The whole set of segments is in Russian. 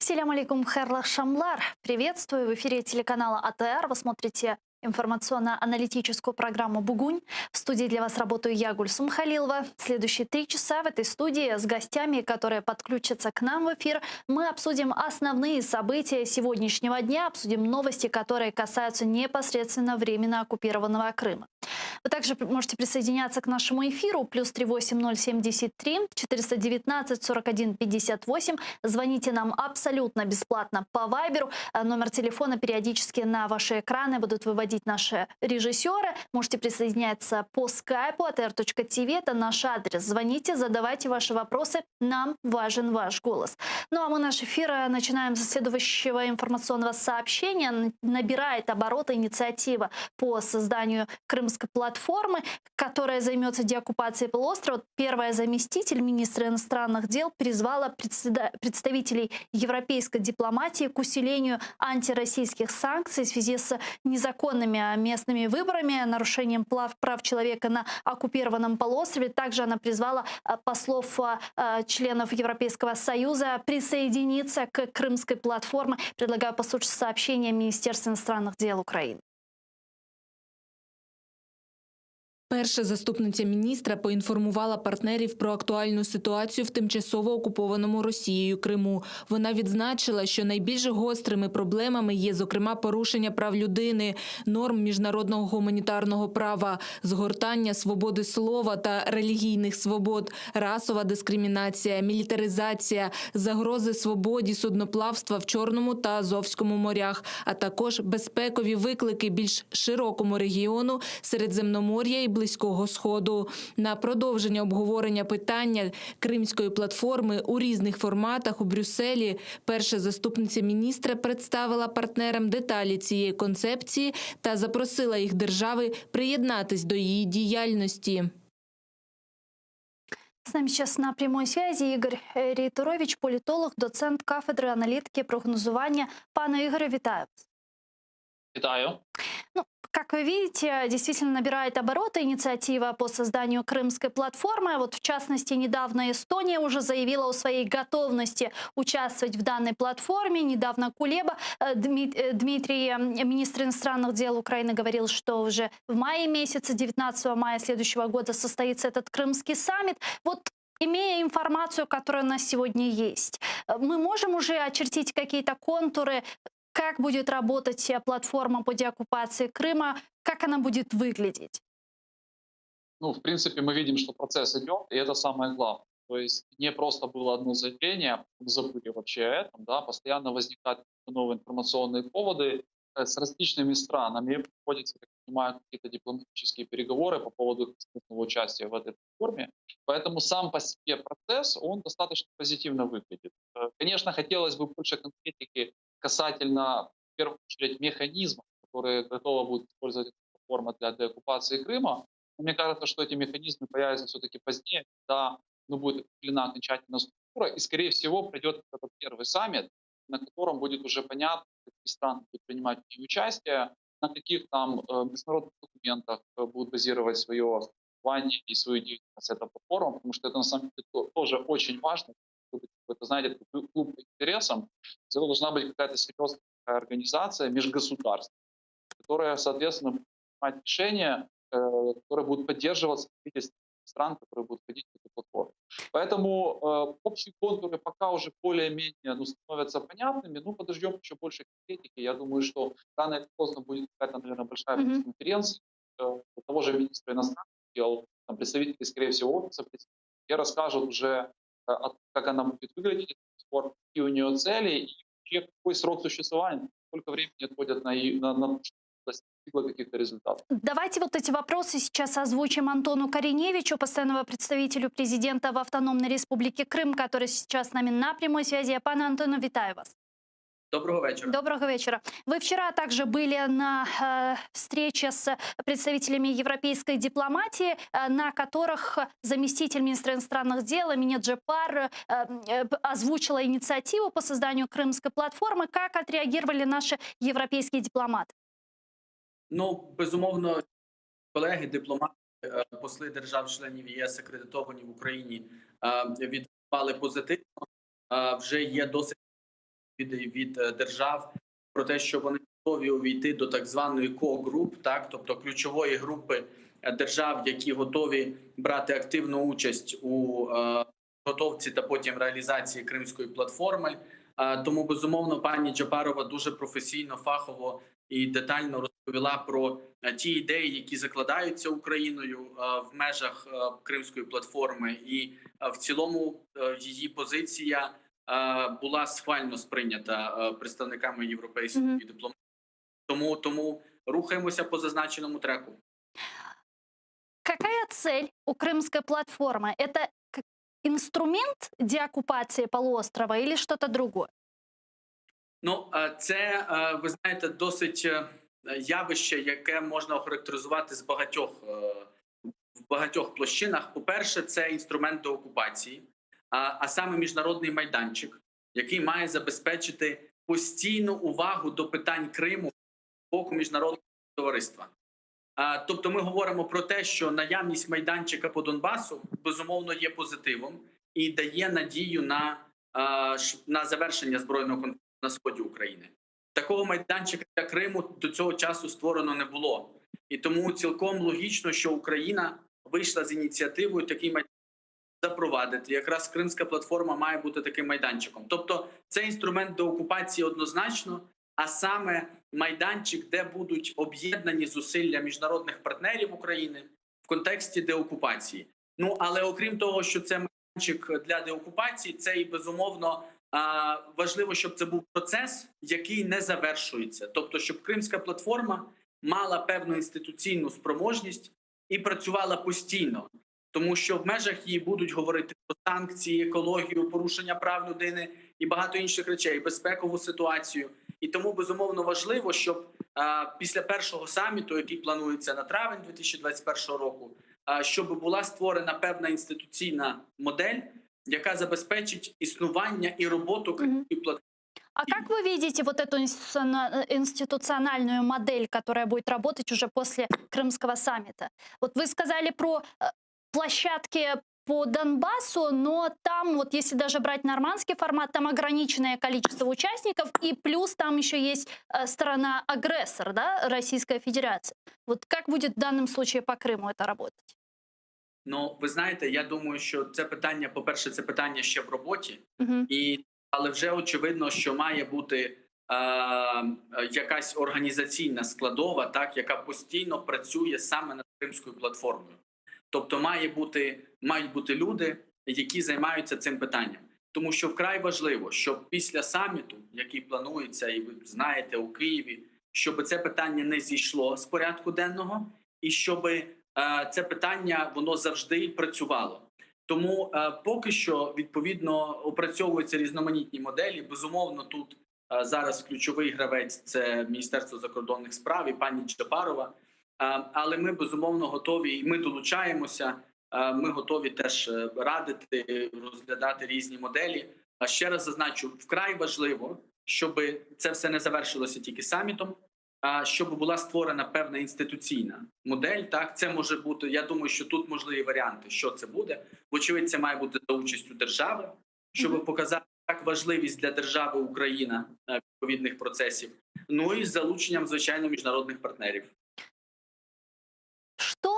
Селям алейкум, хайрлах шамлар. Приветствую. В эфире телеканала АТР. Вы смотрите информационно-аналитическую программу «Бугунь». В студии для вас работаю я, Гульсум Халилова. Следующие 3 часа в этой студии с гостями, которые подключатся к нам в эфир, мы обсудим основные события сегодняшнего дня, обсудим новости, которые касаются непосредственно временно оккупированного Крыма. Вы также можете присоединяться к нашему эфиру. Плюс 38073 419 41 58. Звоните нам абсолютно бесплатно по Вайберу. Номер телефона периодически на ваши экраны будут выводить наши режиссеры. Можете присоединяться по скайпу atr.tv. Это наш адрес. Звоните, задавайте ваши вопросы. Нам важен ваш голос. Ну а мы наш эфир начинаем со следующего информационного сообщения. Набирает обороты инициатива по созданию крымской платформы, которая займется деоккупацией полуострова. Первая заместитель министра иностранных дел призвала представителей европейской дипломатии к усилению антироссийских санкций в связи с незаконными местными выборами, нарушением прав человека на оккупированном полуострове. Также она призвала послов членов Европейского Союза присоединиться к крымской платформе. Предлагаю послушать сообщение Министерства иностранных дел Украины. Перша заступниця міністра поінформувала партнерів про актуальну ситуацію в тимчасово окупованому Росією Криму. Вона відзначила, що найбільш гострими проблемами є, зокрема, порушення прав людини, норм міжнародного гуманітарного права, згортання свободи слова та релігійних свобод, расова дискримінація, мілітаризація, загрози свободі судноплавства в Чорному та Азовському морях, а також безпекові виклики більш широкому регіону Середземномор'я і Близького Сходу. На продовження обговорення питання Кримської платформи у різних форматах у Брюсселі перша заступниця міністра представила партнерам деталі цієї концепції та запросила їх держави приєднатись до її діяльності. С нами сейчас на прямой связи Игорь Рейтерович, политолог, доцент кафедры аналитики и прогнозування. Пане Игоре, вітаю. Витаю. Ну, как вы видите, действительно набирает обороты инициатива по созданию крымской платформы. Вот в частности, недавно Эстония уже заявила о своей готовности участвовать в данной платформе. Недавно Кулеба, Дмитрий, министр иностранных дел Украины, говорил, что уже в мае месяце, 19 мая следующего года, состоится этот крымский саммит. Вот, имея информацию, которая у нас сегодня есть, мы можем уже очертить какие-то контуры, как будет работать платформа по деоккупации Крыма, как она будет выглядеть? Ну, в принципе, мы видим, что процесс идет, и это самое главное. То есть не просто было одно заявление, забыли вообще о этом, да, постоянно возникают новые информационные поводы с различными странами. Приходится, как я понимаю, какие-то дипломатические переговоры по поводу их участия в этой платформе. Поэтому сам по себе процесс, он достаточно позитивно выглядит. Конечно, хотелось бы больше конкретики касательно, в первую очередь, механизмов, которые готова будет использовать эта платформа для деоккупации Крыма. Но мне кажется, что эти механизмы появятся все-таки позднее, когда будет определена окончательная структура, и, скорее всего, придет этот первый саммит, на котором будет уже понятно, какие страны будут принимать в ней участие, на каких там международных документах будут базировать свое существование и свою деятельность эта платформа, потому что это на самом деле тоже очень важно. Это, знаете, клуб по интересам, это должна быть какая-то серьезная организация межгосударственная, которая, соответственно, будет принимать решения, которые будут поддерживаться правительством стран, которые будут входить в эту платформу. Поэтому общие контуры пока уже более-менее становятся понятными. Ну, подождем еще больше конкретики. Я думаю, что рано или поздно будет какая-то, наверное, большая конференция того же министра иностранных дел, там, представители, скорее всего, офиса президента, где расскажут уже, как она будет выглядеть, какие у нее цели и вообще какой срок существования, сколько времени отводят на достигла каких-то результатов. Давайте вот эти вопросы сейчас озвучим Антону Кореневичу, постоянного представителю президента в Автономной Республике Крым, который сейчас с нами на прямой связи. Пане Антону, витаю вас. Доброго вечера. Доброго вечера. Вы вчера также были на встрече с представителями европейской дипломатии, на которых заместитель министра иностранных дел Эмине Джепар озвучила инициативу по созданию крымской платформы. Как отреагировали наши европейские дипломаты? Ну, безумовно, колеги, дипломати, посли держав-членів ЄС, акредитовані в Україні, відреагували позитивно. Вже є досить від держав про те, що вони готові увійти до так званої ко-груп, так, тобто ключової групи держав, які готові брати активну участь у готовці та потім реалізації Кримської платформи. Тому, безумовно, пані Джапарова дуже професійно, фахово і детально розповіла про ті ідеї, які закладаються Україною в межах Кримської платформи, і в цілому її позиція була схвально сприйнята представниками європейської дипломатії. Тому рухаємося по зазначеному треку. Какая цель у крымской платформы? Это инструмент деоккупации полуострова или что-то другое? Ну, це, ви знаєте, досить явище, яке можна охарактеризувати в багатьох площинах. По-перше, це інструмент деокупації, а саме міжнародний майданчик, який має забезпечити постійну увагу до питань Криму з боку міжнародного товариства. Тобто ми говоримо про те, що наявність майданчика по Донбасу, безумовно, є позитивом і дає надію на завершення збройного конфлікту на сході України. Такого майданчика для Криму до цього часу створено не було. І тому цілком логічно, що Україна вийшла з ініціативою такий майданчик запровадити. Якраз Кримська платформа має бути таким майданчиком. Тобто це інструмент деокупації однозначно, а саме майданчик, де будуть об'єднані зусилля міжнародних партнерів України в контексті деокупації. Ну, але окрім того, що це майданчик для деокупації, це і безумовно важливо, щоб це був процес, який не завершується. Тобто, щоб Кримська платформа мала певну інституційну спроможність і працювала постійно. Тому що в межах її будуть говорити про санкції, екологію, порушення прав людини і багато інших речей, безпекову ситуацію. І тому, безумовно, важливо, щоб після першого саміту, який планується на травень 2021 року, щоб була створена певна інституційна модель, яка забезпечить існування і роботу Кримської платформи. А как вы видите вот эту институциональную модель, которая будет работать уже после Крымского саммита? Вот вы сказали про площадки по Донбассу, но там, вот если даже брать нормандский формат, там ограниченное количество участников, и плюс там еще есть сторона-агрессор, да, Российская Федерация. Вот как будет в данном случае по Крыму это работать? Ну, ви знаєте, я думаю, що це питання, по-перше, це питання ще в роботі, але вже очевидно, що має бути якась організаційна складова, так, яка постійно працює саме над Кримською платформою. Тобто мають бути люди, які займаються цим питанням. Тому що вкрай важливо, щоб після саміту, який планується, і ви знаєте, у Києві, щоб це питання не зійшло з порядку денного, і щоб це питання, воно завжди працювало. Тому поки що, відповідно, опрацьовуються різноманітні моделі. Безумовно, тут зараз ключовий гравець – це Міністерство закордонних справ і пані Джапарова. Але ми, безумовно, готові, і ми долучаємося, ми готові теж радити, розглядати різні моделі. А ще раз зазначу, вкрай важливо, щоб це все не завершилося тільки самітом, а щоб була створена певна інституційна модель. Так, це може бути, я думаю, що тут можливі варіанти, що це буде. Вочевидь, це має бути за участю держави, щоб показати так важливість для держави Україна відповідних процесів, ну і з залученням, звичайно, міжнародних партнерів. Что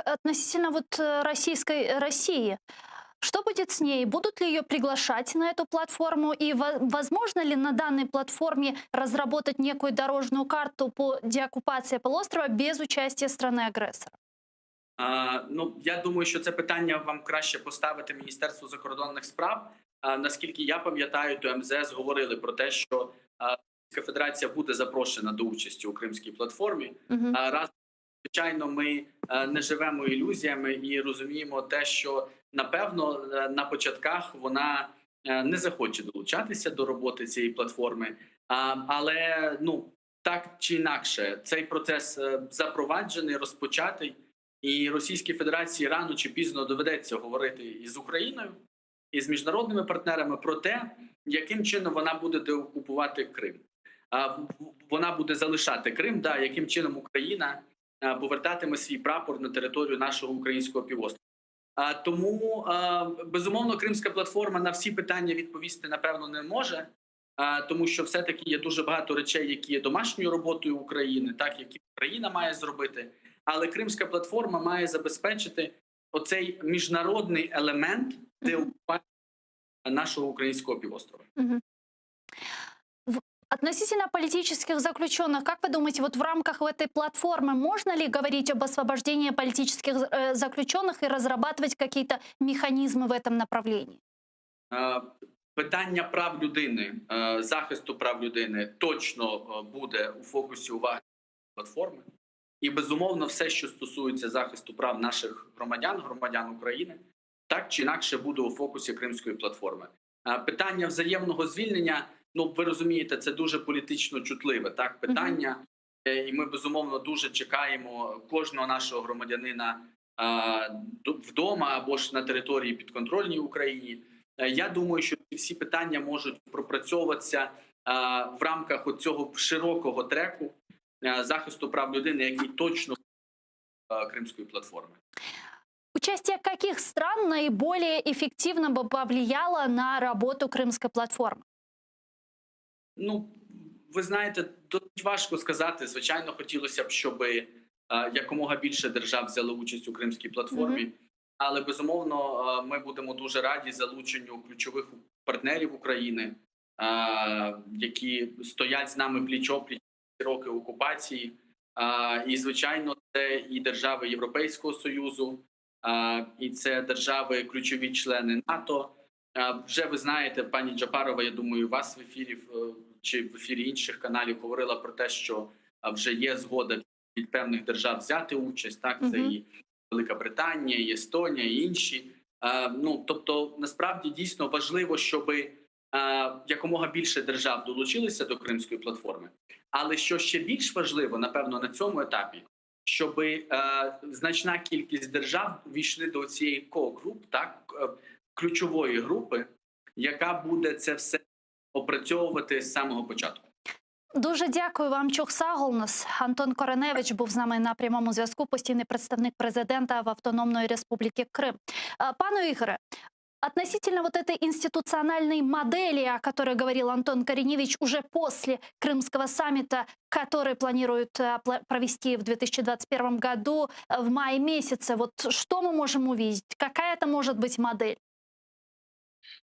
относительно вот России? Что будет с ней? Будут ли ее приглашать на эту платформу? И возможно ли на данной платформе разработать некую дорожную карту по деоккупации полуострова без участия страны-агрессора? Ну, я думаю, що це питання вам краще поставити Міністерству закордонних справ. Наскільки я пам'ятаю, то МЗС говорили про те, що Російська Федерація буде запрошена до участі у Кримській платформі. Разом, звичайно, ми не живемо ілюзіями і розуміємо те, що, напевно, на початках вона не захоче долучатися до роботи цієї платформи. Але, ну, так чи інакше, цей процес запроваджений, розпочатий, і Російській Федерації рано чи пізно доведеться говорити із Україною, і з міжнародними партнерами про те, яким чином вона буде деокупувати Крим. Вона буде залишати Крим, да, яким чином Україна повертатиме свій прапор на територію нашого українського півострова. Тому, безумовно, Кримська платформа на всі питання відповісти, напевно, не може, тому що все-таки є дуже багато речей, які є домашньою роботою України, так, які Україна має зробити. Але Кримська платформа має забезпечити оцей міжнародний елемент деокупації нашого українського півострова. Мгм. Относительно политических заключенных, как вы думаете, вот в рамках этой платформы можно ли говорить об освобождении политических заключенных и разрабатывать какие-то механизмы в этом направлении? Питання прав людини, захисту прав людини точно буде у фокусі уваги платформи. І, безумовно, все, що стосується захисту прав наших громадян України, так чи інакше буде у фокусі Кримської платформи. Питання взаємного звільнення, ну, ви розумієте, це дуже політично чутливе так питання. І ми, безумовно, дуже чекаємо кожного нашого громадянина вдома або ж на території підконтрольній Україні. Я думаю, що всі питання можуть пропрацьовуватися в рамках цього широкого треку захисту прав людини, який точно Кримської платформи. Участие каких стран наиболее эффективно бы повлияло на работу Крымской платформы? Ну, ви знаєте, досить важко сказати. Звичайно, хотілося б, щоб якомога більше держав взяли участь у Кримській платформі. Але, безумовно, ми будемо дуже раді залученню ключових партнерів України, які стоять з нами пліч-опліч роки окупації. І, звичайно, це і держави Європейського Союзу, і це держави ключові члени НАТО. Вже ви знаєте, пані Джапарова, я думаю, у вас в ефірі чи в ефірі інших каналів говорила про те, що вже є згода від певних держав взяти участь. Так, це і Велика Британія, і Естонія, і інші. Ну, тобто, насправді, дійсно важливо, щоб якомога більше держав долучилися до Кримської платформи. Але що ще більш важливо, напевно, на цьому етапі, щоб значна кількість держав увійшли до цієї ко-груп, так, ключової групи, яка буде це все опрацьовувати з самого початку. Дуже дякую вам, Чухсаголнос. Антон Кореневич був з нами на прямому зв'язку, постійний представник президента в Автономної Республіки Крим. Пане Ігоре, относительно вот этой институциональной модели, о которой говорил Антон Кореневич уже после Крымского саммита, который планируют провести в 2021 году в мае месяце, вот что мы можем увидеть? Какая это может быть модель?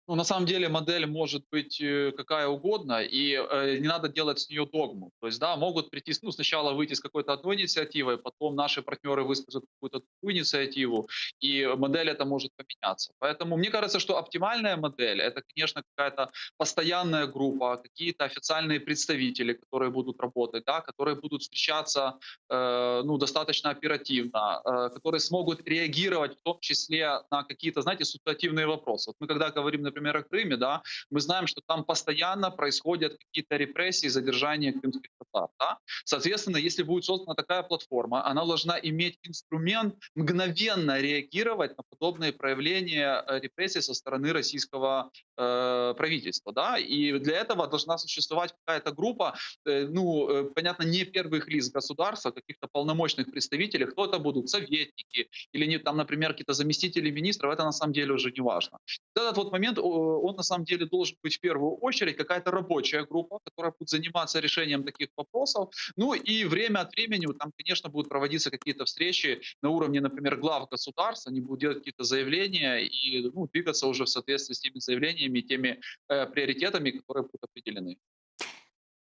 Ну, на самом деле модель может быть какая угодно, и не надо делать с нее догму. То есть, да, могут прийти, ну, сначала выйти с какой-то одной инициативой, потом наши партнеры выскажут какую-то другую инициативу, и модель эта может поменяться. Поэтому мне кажется, что оптимальная модель — это, конечно, какая-то постоянная группа, какие-то официальные представители, которые будут работать, да, которые будут встречаться ну, достаточно оперативно, которые смогут реагировать в том числе на какие-то, знаете, ситуативные вопросы. Вот мы когда говорим, например, о Крыме, да, мы знаем, что там постоянно происходят какие-то репрессии, задержания крымских татар. Да? Соответственно, если будет создана такая платформа, она должна иметь инструмент мгновенно реагировать на подобные проявления репрессий со стороны российского правительства. Да? И для этого должна существовать какая-то группа, ну, понятно, не первых лиц государства, каких-то полномочных представителей, кто это будут, советники или, не, там, например, какие-то заместители министров, это на самом деле уже не важно. Этот вот момент, он на самом деле должен быть в первую очередь какая-то рабочая группа, которая будет заниматься решением таких вопросов. Ну и время от времени там, конечно, будут проводиться какие-то встречи на уровне, например, глав государств, они будут делать какие-то заявления и, ну, двигаться уже в соответствии с теми заявлениями, теми приоритетами, которые будут определены.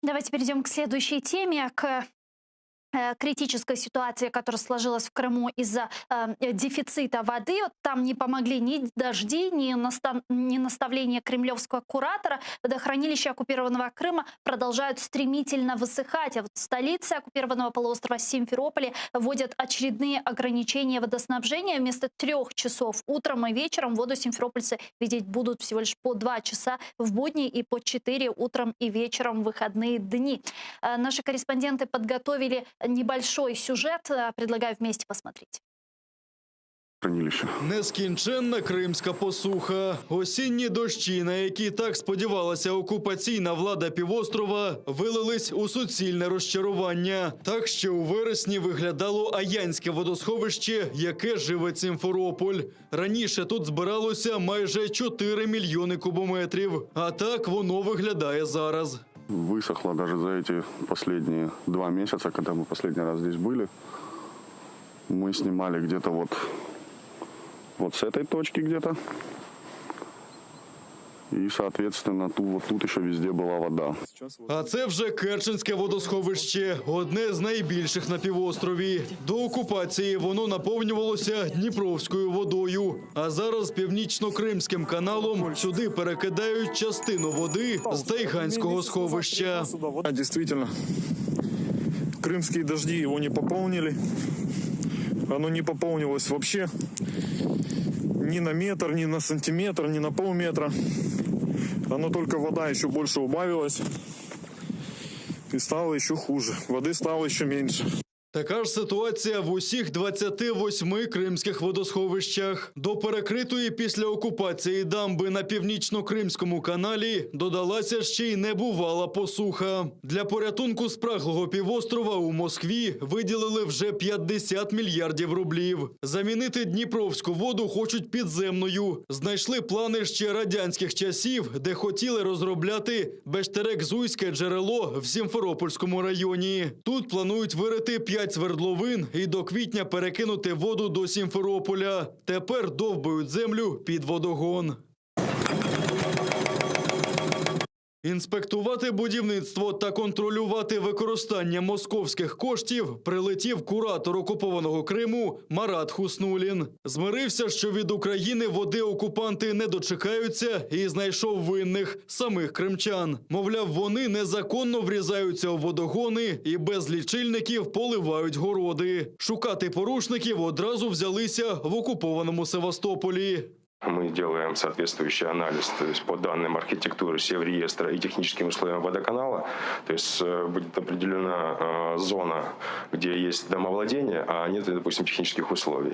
Давайте перейдем к следующей теме, к критической ситуации, которая сложилась в Крыму из-за дефицита воды. Вот там не помогли ни дожди, ни наставления кремлевского куратора. Водохранилища оккупированного Крыма продолжают стремительно высыхать. А вот в столице оккупированного полуострова Симферополе вводят очередные ограничения водоснабжения. Вместо 3 часов утром и вечером воду симферопольцы видеть будут всего лишь по 2 часа в будни и по 4 утром и вечером в выходные дни. Наши корреспонденты подготовили небольшой сюжет. Предлагаю вместе посмотреть. хранилище. Нескінченна кримська посуха. Осінні дощі, на які так сподівалася окупаційна влада півострова, вилились у суцільне розчарування. Так ще у вересні виглядало Аянське водосховище, яке живе Сімферополь. Раніше тут збиралося майже 4 мільйони кубометрів. А так воно виглядає зараз. Высохло даже за эти последние 2 месяца, когда мы последний раз здесь были. Мы снимали где-то вот с этой точки где-то. И, соответственно, тут еще везде была вода. А це вже Керченське водосховище, одне з найбільших на півострові. До окупації воно наповнювалося Дніпровською водою. А зараз Північно-Кримським каналом сюди перекидають частину води з Тайганського сховища. Действительно, крымские дожди его не пополнили. Оно не пополнилось вообще ни на метр, ни на сантиметр, ни на полметра. Оно только вода еще больше убавилась. И стало еще хуже. Воды стало еще меньше. Така ж ситуація в усіх 28 кримських водосховищах. До перекритої після окупації дамби на Північно-Кримському каналі додалася ще й небувала посуха. Для порятунку спраглого півострова у Москві виділили вже 50 мільярдів рублів. Замінити Дніпровську воду хочуть підземною. Знайшли плани ще радянських часів, де хотіли розробляти Бештерек-Зуйське джерело в Сімферопольському районі. Тут планують вирити 5 свердловин і до квітня перекинути воду до Сімферополя. Тепер довбають землю під водогон. Інспектувати будівництво та контролювати використання московських коштів прилетів куратор окупованого Криму Марат Хуснулін. Змирився, що від України води окупанти не дочекаються і знайшов винних – самих кримчан. Мовляв, вони незаконно врізаються у водогони і без лічильників поливають городи. Шукати порушників одразу взялися в окупованому Севастополі. Мы делаем соответствующий анализ, то есть по данным архитектуры Севреестра и техническим условиям водоканала. То есть будет определена зона, где есть домовладение, а нет, допустим, технических условий.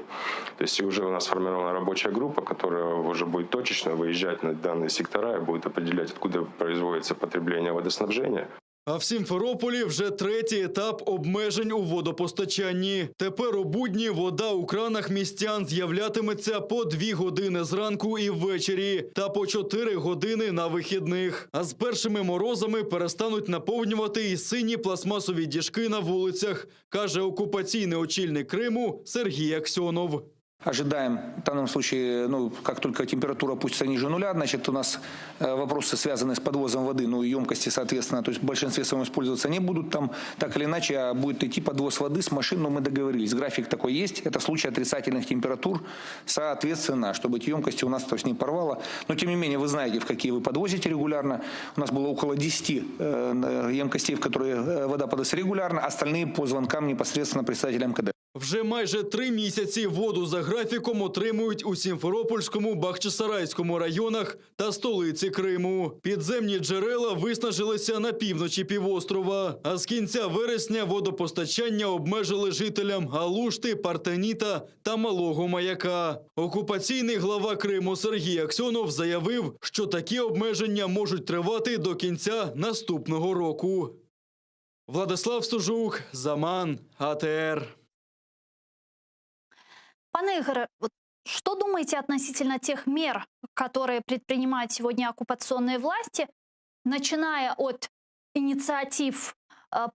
То есть уже у нас сформирована рабочая группа, которая уже будет точечно выезжать на данные сектора и будет определять, откуда производится потребление водоснабжения. А в Сімферополі вже третій етап обмежень у водопостачанні. Тепер у будні вода у кранах містян з'являтиметься по 2 години зранку і ввечері та по 4 години на вихідних. А з першими морозами перестануть наповнювати і сині пластмасові діжки на вулицях, каже окупаційний очільник Криму Сергій Аксьонов. Ожидаем, в данном случае, как только температура опустится ниже нуля, значит, у нас вопросы, связанные с подвозом воды, емкости, соответственно, то есть в большинстве своем использоваться не будут там, так или иначе, а будет идти подвоз воды с машин, но мы договорились, график такой есть, это в случае отрицательных температур, соответственно, чтобы эти емкости у нас то есть не порвало. Но, тем не менее, вы знаете, в какие вы подвозите регулярно. У нас было около 10 емкостей, в которые вода подается регулярно, остальные по звонкам непосредственно председателя МКД. Вже майже 3 місяці воду за графіком отримують у Сімферопольському, Бахчисарайському районах та столиці Криму. Підземні джерела виснажилися на півночі півострова. А з кінця вересня водопостачання обмежили жителям Алушти, Партеніта та Малого Маяка. Окупаційний глава Криму Сергій Аксьонов заявив, що такі обмеження можуть тривати до кінця наступного року. Владислав Стужук, Заман, АТР. Пане Игорь, что думаете относительно тех мер, которые предпринимают сегодня оккупационные власти, начиная от инициатив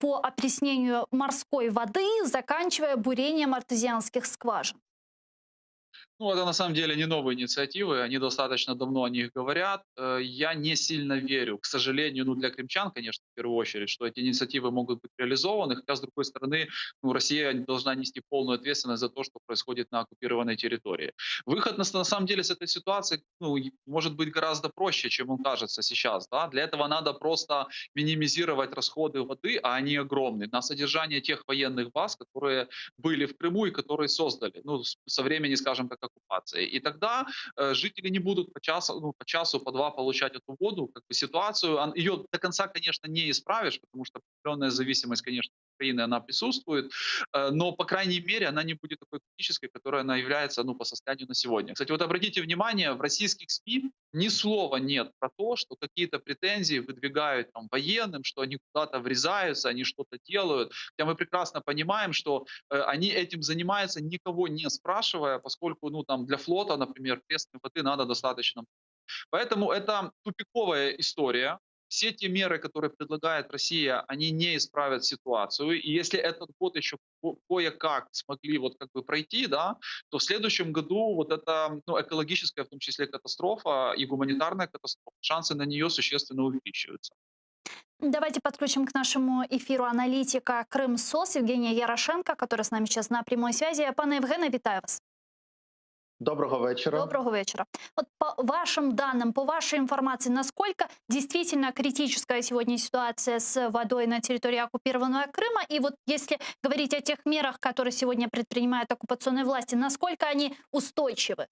по опреснению морской воды, заканчивая бурением артезианских скважин? Это на самом деле не новые инициативы, они достаточно давно о них говорят. Я не сильно верю, к сожалению, для крымчан, конечно, в первую очередь, что эти инициативы могут быть реализованы, хотя, с другой стороны, Россия должна нести полную ответственность за то, что происходит на оккупированной территории. Выход, на самом деле, с этой ситуации может быть гораздо проще, чем он кажется сейчас. Да? Для этого надо просто минимизировать расходы воды, а они огромные, на содержание тех военных баз, которые были в Крыму и которые создали, со времени, скажем так, оккупации. И тогда жители не будут по часу, по два получать эту воду. Ситуацию, ее до конца, конечно, не исправишь, потому что определенная зависимость, конечно, Украины, она присутствует, но, по крайней мере, она не будет такой критической, которая она является, ну, по состоянию на сегодня. Кстати, вот обратите внимание, в российских СМИ ни слова нет про то, что какие-то претензии выдвигают там военным, что они куда-то врезаются, они что-то делают. Хотя мы прекрасно понимаем, что они этим занимаются, никого не спрашивая, поскольку, ну, там, для флота, например, пресной воды надо достаточно. Поэтому это тупиковая история. Все те меры, которые предлагает Россия, они не исправят ситуацию. И если этот год еще кое-как смогли вот как бы пройти, да, то в следующем году вот эта, ну, экологическая, в том числе, катастрофа и гуманитарная катастрофа, шансы на нее существенно увеличиваются. Давайте подключим к нашему эфиру аналитика Крымсос Евгения Ярошенко, который с нами сейчас на прямой связи. Пане Євгене, вітаю вас. Доброго вечера. Доброго вечера. Вот по вашим данным, по вашей информации, насколько действительно критическая сегодня ситуация с водой на территории оккупированного Крыма? И вот если говорить о тех мерах, которые сегодня предпринимают оккупационные власти, насколько они устойчивы?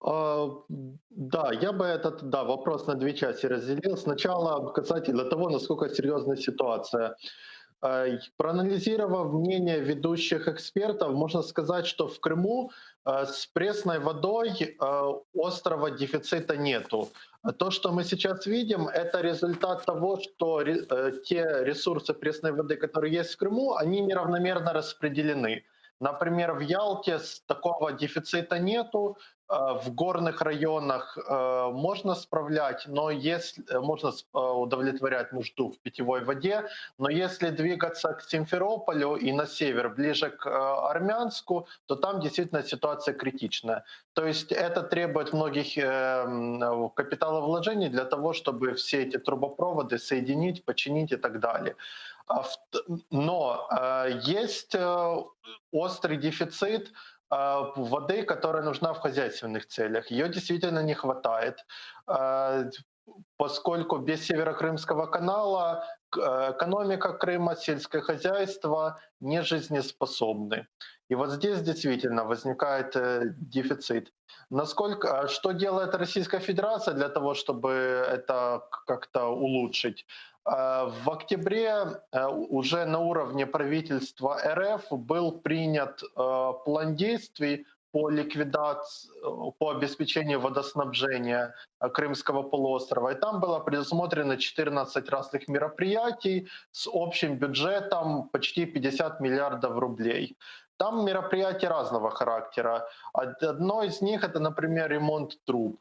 Да, я бы этот вопрос на две части разделил. Сначала касательно того, насколько серьезная ситуация. Проанализировав мнение ведущих экспертов, можно сказать, что в Крыму с пресной водой острого дефицита нету. То, что мы сейчас видим, это результат того, что те ресурсы пресной воды, которые есть в Крыму, они неравномерно распределены. Например, в Ялте такого дефицита нету, в горных районах можно справлять, но если можно удовлетворять нужду в питьевой воде, но если двигаться к Симферополю и на север, ближе к Армянску, то там действительно ситуация критичная. То есть это требует многих капиталовложений для того, чтобы все эти трубопроводы соединить, починить и так далее. Но есть острый дефицит воды, которая нужна в хозяйственных целях. Ее действительно не хватает, поскольку без Северокрымского канала экономика Крыма, сельское хозяйство не жизнеспособны. И вот здесь действительно возникает дефицит. Что делает Российская Федерация для того, чтобы это как-то улучшить? В октябре уже на уровне правительства РФ был принят план действий по ликвидации, по обеспечению водоснабжения Крымского полуострова. И там было предусмотрено 14 разных мероприятий с общим бюджетом почти 50 миллиардов рублей. Там мероприятия разного характера. Одно из них — это, например, ремонт труб.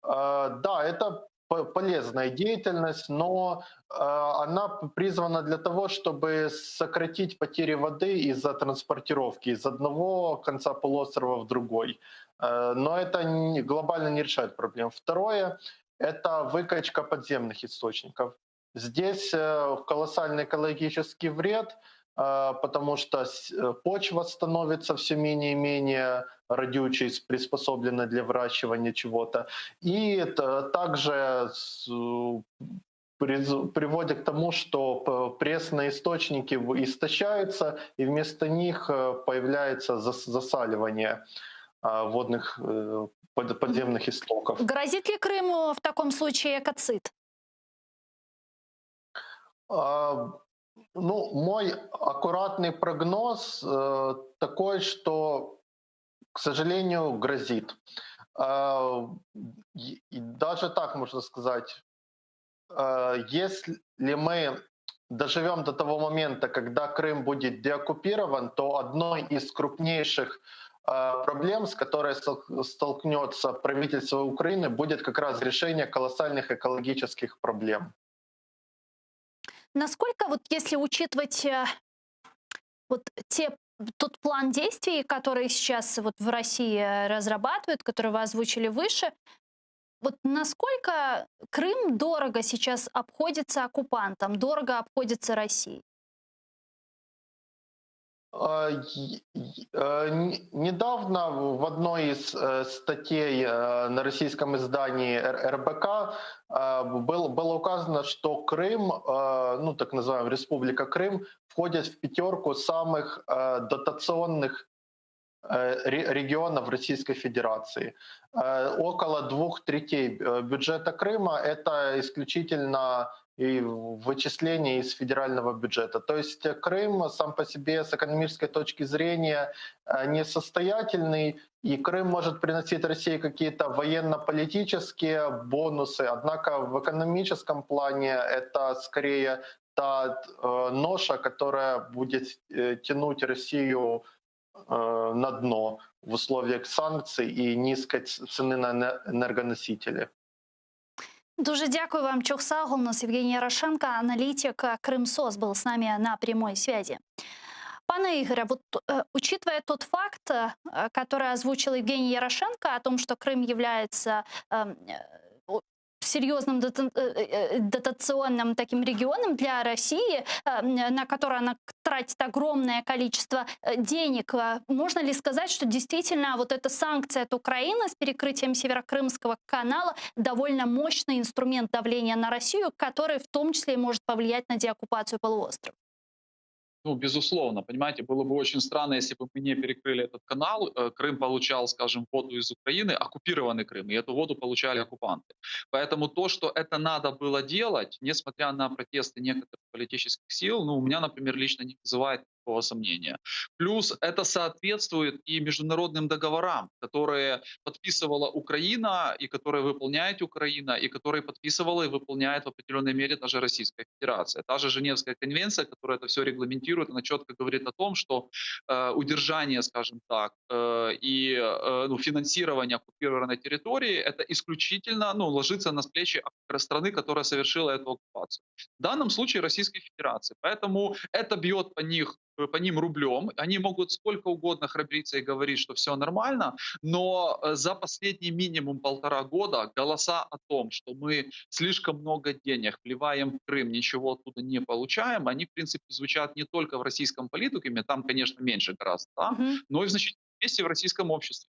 Да, это полезная деятельность, но она призвана для того, чтобы сократить потери воды из-за транспортировки из одного конца полуострова в другой. Но это глобально не решает проблем. Второе — это выкачка подземных источников. Здесь колоссальный экологический вред, потому что почва становится все менее и менее родючей, приспособленной для выращивания чего-то. И это также приводит к тому, что пресные источники истощаются, и вместо них появляется засаливание водных подземных истоков. Грозит ли Крыму в таком случае экоцид? Ну, мой аккуратный прогноз такой, что, к сожалению, грозит. И даже так можно сказать, если мы доживем до того момента, когда Крым будет деоккупирован, то одной из крупнейших проблем, с которой столкнется правительство Украины, будет как раз решение колоссальных экологических проблем. Насколько, вот если учитывать вот тот план действий, который сейчас вот в России разрабатывают, который вы озвучили выше, вот насколько Крым дорого сейчас обходится оккупантам, дорого обходится России? Недавно в одной из статей на российском издании РБК было указано, что Крым, ну так называемая Республика Крым, входит в пятерку самых дотационных регионов Российской Федерации. Около 2/3 бюджета Крыма — это исключительно и вычисления из федерального бюджета. То есть Крым сам по себе с экономической точки зрения несостоятельный, и Крым может приносить России какие-то военно-политические бонусы, однако в экономическом плане это скорее та ноша, которая будет тянуть Россию на дно в условиях санкций и низкой цены на энергоносители. Дуже дякую вам, Чухсагу. У нас Евгений Ярошенко, аналитик Крымсос, был с нами на прямой связи. Пане Игоря, вот учитывая тот факт, который озвучил Евгений Ярошенко, о том, что Крым является серьезным дотационным таким регионом для России, на который она тратит огромное количество денег. Можно ли сказать, что действительно вот эта санкция от Украины с перекрытием Северокрымского канала довольно мощный инструмент давления на Россию, который в том числе и может повлиять на деоккупацию полуострова? Ну, безусловно, понимаете, было бы очень странно, если бы мы не перекрыли этот канал. Крым получал, скажем, воду из Украины, оккупированный Крым, и эту воду получали оккупанты. Поэтому то, что это надо было делать, несмотря на протесты некоторых политических сил, ну, у меня, например, лично не вызывает никакого сомнения. Плюс это соответствует и международным договорам, которые подписывала Украина, и которые выполняет Украина, и которые подписывала и выполняет в определенной мере даже Российская Федерация. Та же Женевская конвенция, которая это все регламентирует, она четко говорит о том, что удержание, скажем так, финансирование оккупированной территории это исключительно ложится на плечи страны, которая совершила эту оккупацию. В данном случае Российской Федерации. Поэтому это бьет по ним рублем. Они могут сколько угодно храбриться и говорить, что все нормально, но за последний минимум 1,5 года голоса о том, что мы слишком много денег вливаем в Крым, ничего оттуда не получаем, они, в принципе, звучат не только в российском политикуме, там, конечно, меньше гораздо, да, но и в значительном месте в российском обществе.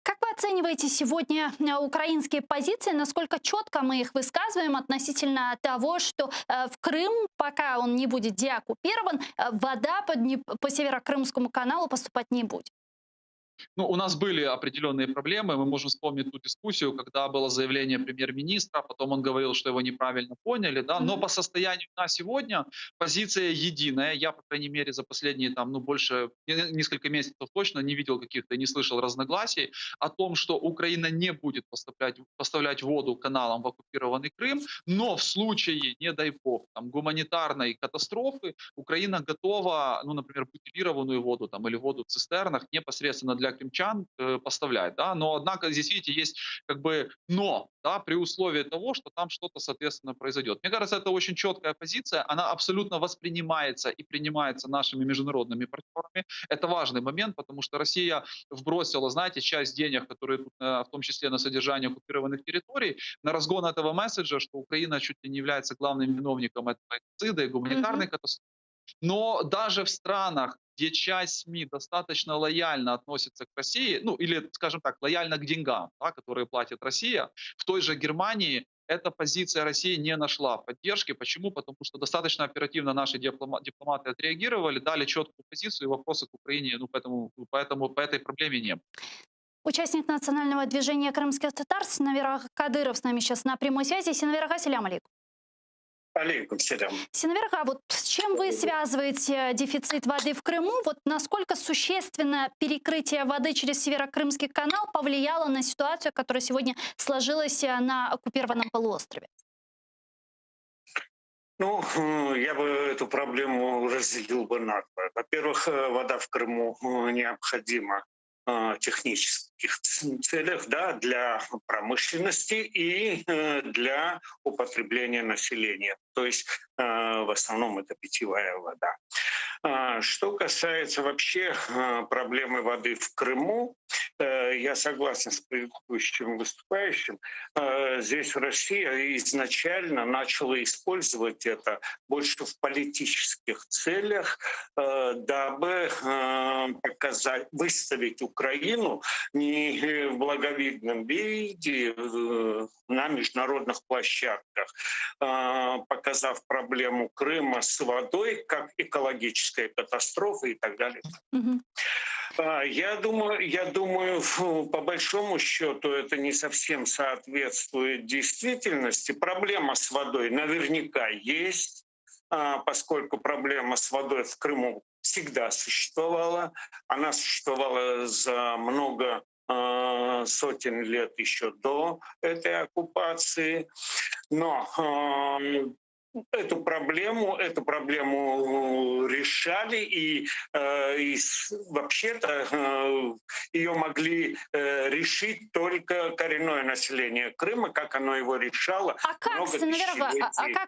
Как вы оцениваете сегодня украинские позиции? Насколько четко мы их высказываем относительно того, что в Крым, пока он не будет деоккупирован, вода по Северокрымскому каналу поступать не будет? Ну, у нас были определенные проблемы. Мы можем вспомнить ту дискуссию, когда было заявление премьер-министра, потом он говорил, что его неправильно поняли, да. Но по состоянию на сегодня позиция единая. Я, по крайней мере, за последние больше несколько месяцев точно не видел каких-то, не слышал разногласий о том, что Украина не будет поставлять воду каналам в оккупированный Крым, но в случае, не дай бог, гуманитарной катастрофы Украина готова, например, бутилированную воду или воду в цистернах непосредственно для крымчан поставлять, да, но однако здесь, видите, есть но, да, при условии того, что там что-то, соответственно, произойдет. Мне кажется, это очень четкая позиция, она абсолютно воспринимается и принимается нашими международными партнерами. Это важный момент, потому что Россия вбросила, знаете, часть денег, которые в том числе на содержание оккупированных территорий, на разгон этого месседжа, что Украина чуть ли не является главным виновником этого экоцида и гуманитарной катастрофы. Но даже в странах, где часть СМИ достаточно лояльно относится к России, или, скажем так, лояльно к деньгам, да, которые платит Россия, в той же Германии эта позиция России не нашла поддержки. Почему? Потому что достаточно оперативно наши дипломаты отреагировали, дали четкую позицию, и вопросы к Украине поэтому по этой проблеме не было. Участник национального движения крымских татар Синавер Кадыров с нами сейчас на прямой связи. Синавер, ассаляму алейкум. Алейкум салям. Синавер, вот с чем вы связываете дефицит воды в Крыму? Вот насколько существенно перекрытие воды через Северокрымский канал повлияло на ситуацию, которая сегодня сложилась на оккупированном полуострове? Я бы эту проблему разделил бы на два. Во-первых, вода в Крыму необходима в технических целях, да, для промышленности и для употребления населения. То есть в основном это питьевая вода. Что касается вообще проблемы воды в Крыму, я согласен с предыдущим выступающим. Здесь Россия изначально начала использовать это больше в политических целях, дабы выставить Украину не в благовидном виде на международных площадках, показав проблему Крыма с водой как экологическая катастрофа и так далее. Я думаю, по большому счету это не совсем соответствует действительности. Проблема с водой наверняка есть, поскольку проблема с водой в Крыму всегда существовала. Она существовала за много сотен лет еще до этой оккупации. Но эту проблему решали, и вообще-то ее могли решить только коренное население Крыма, как оно его решало. А как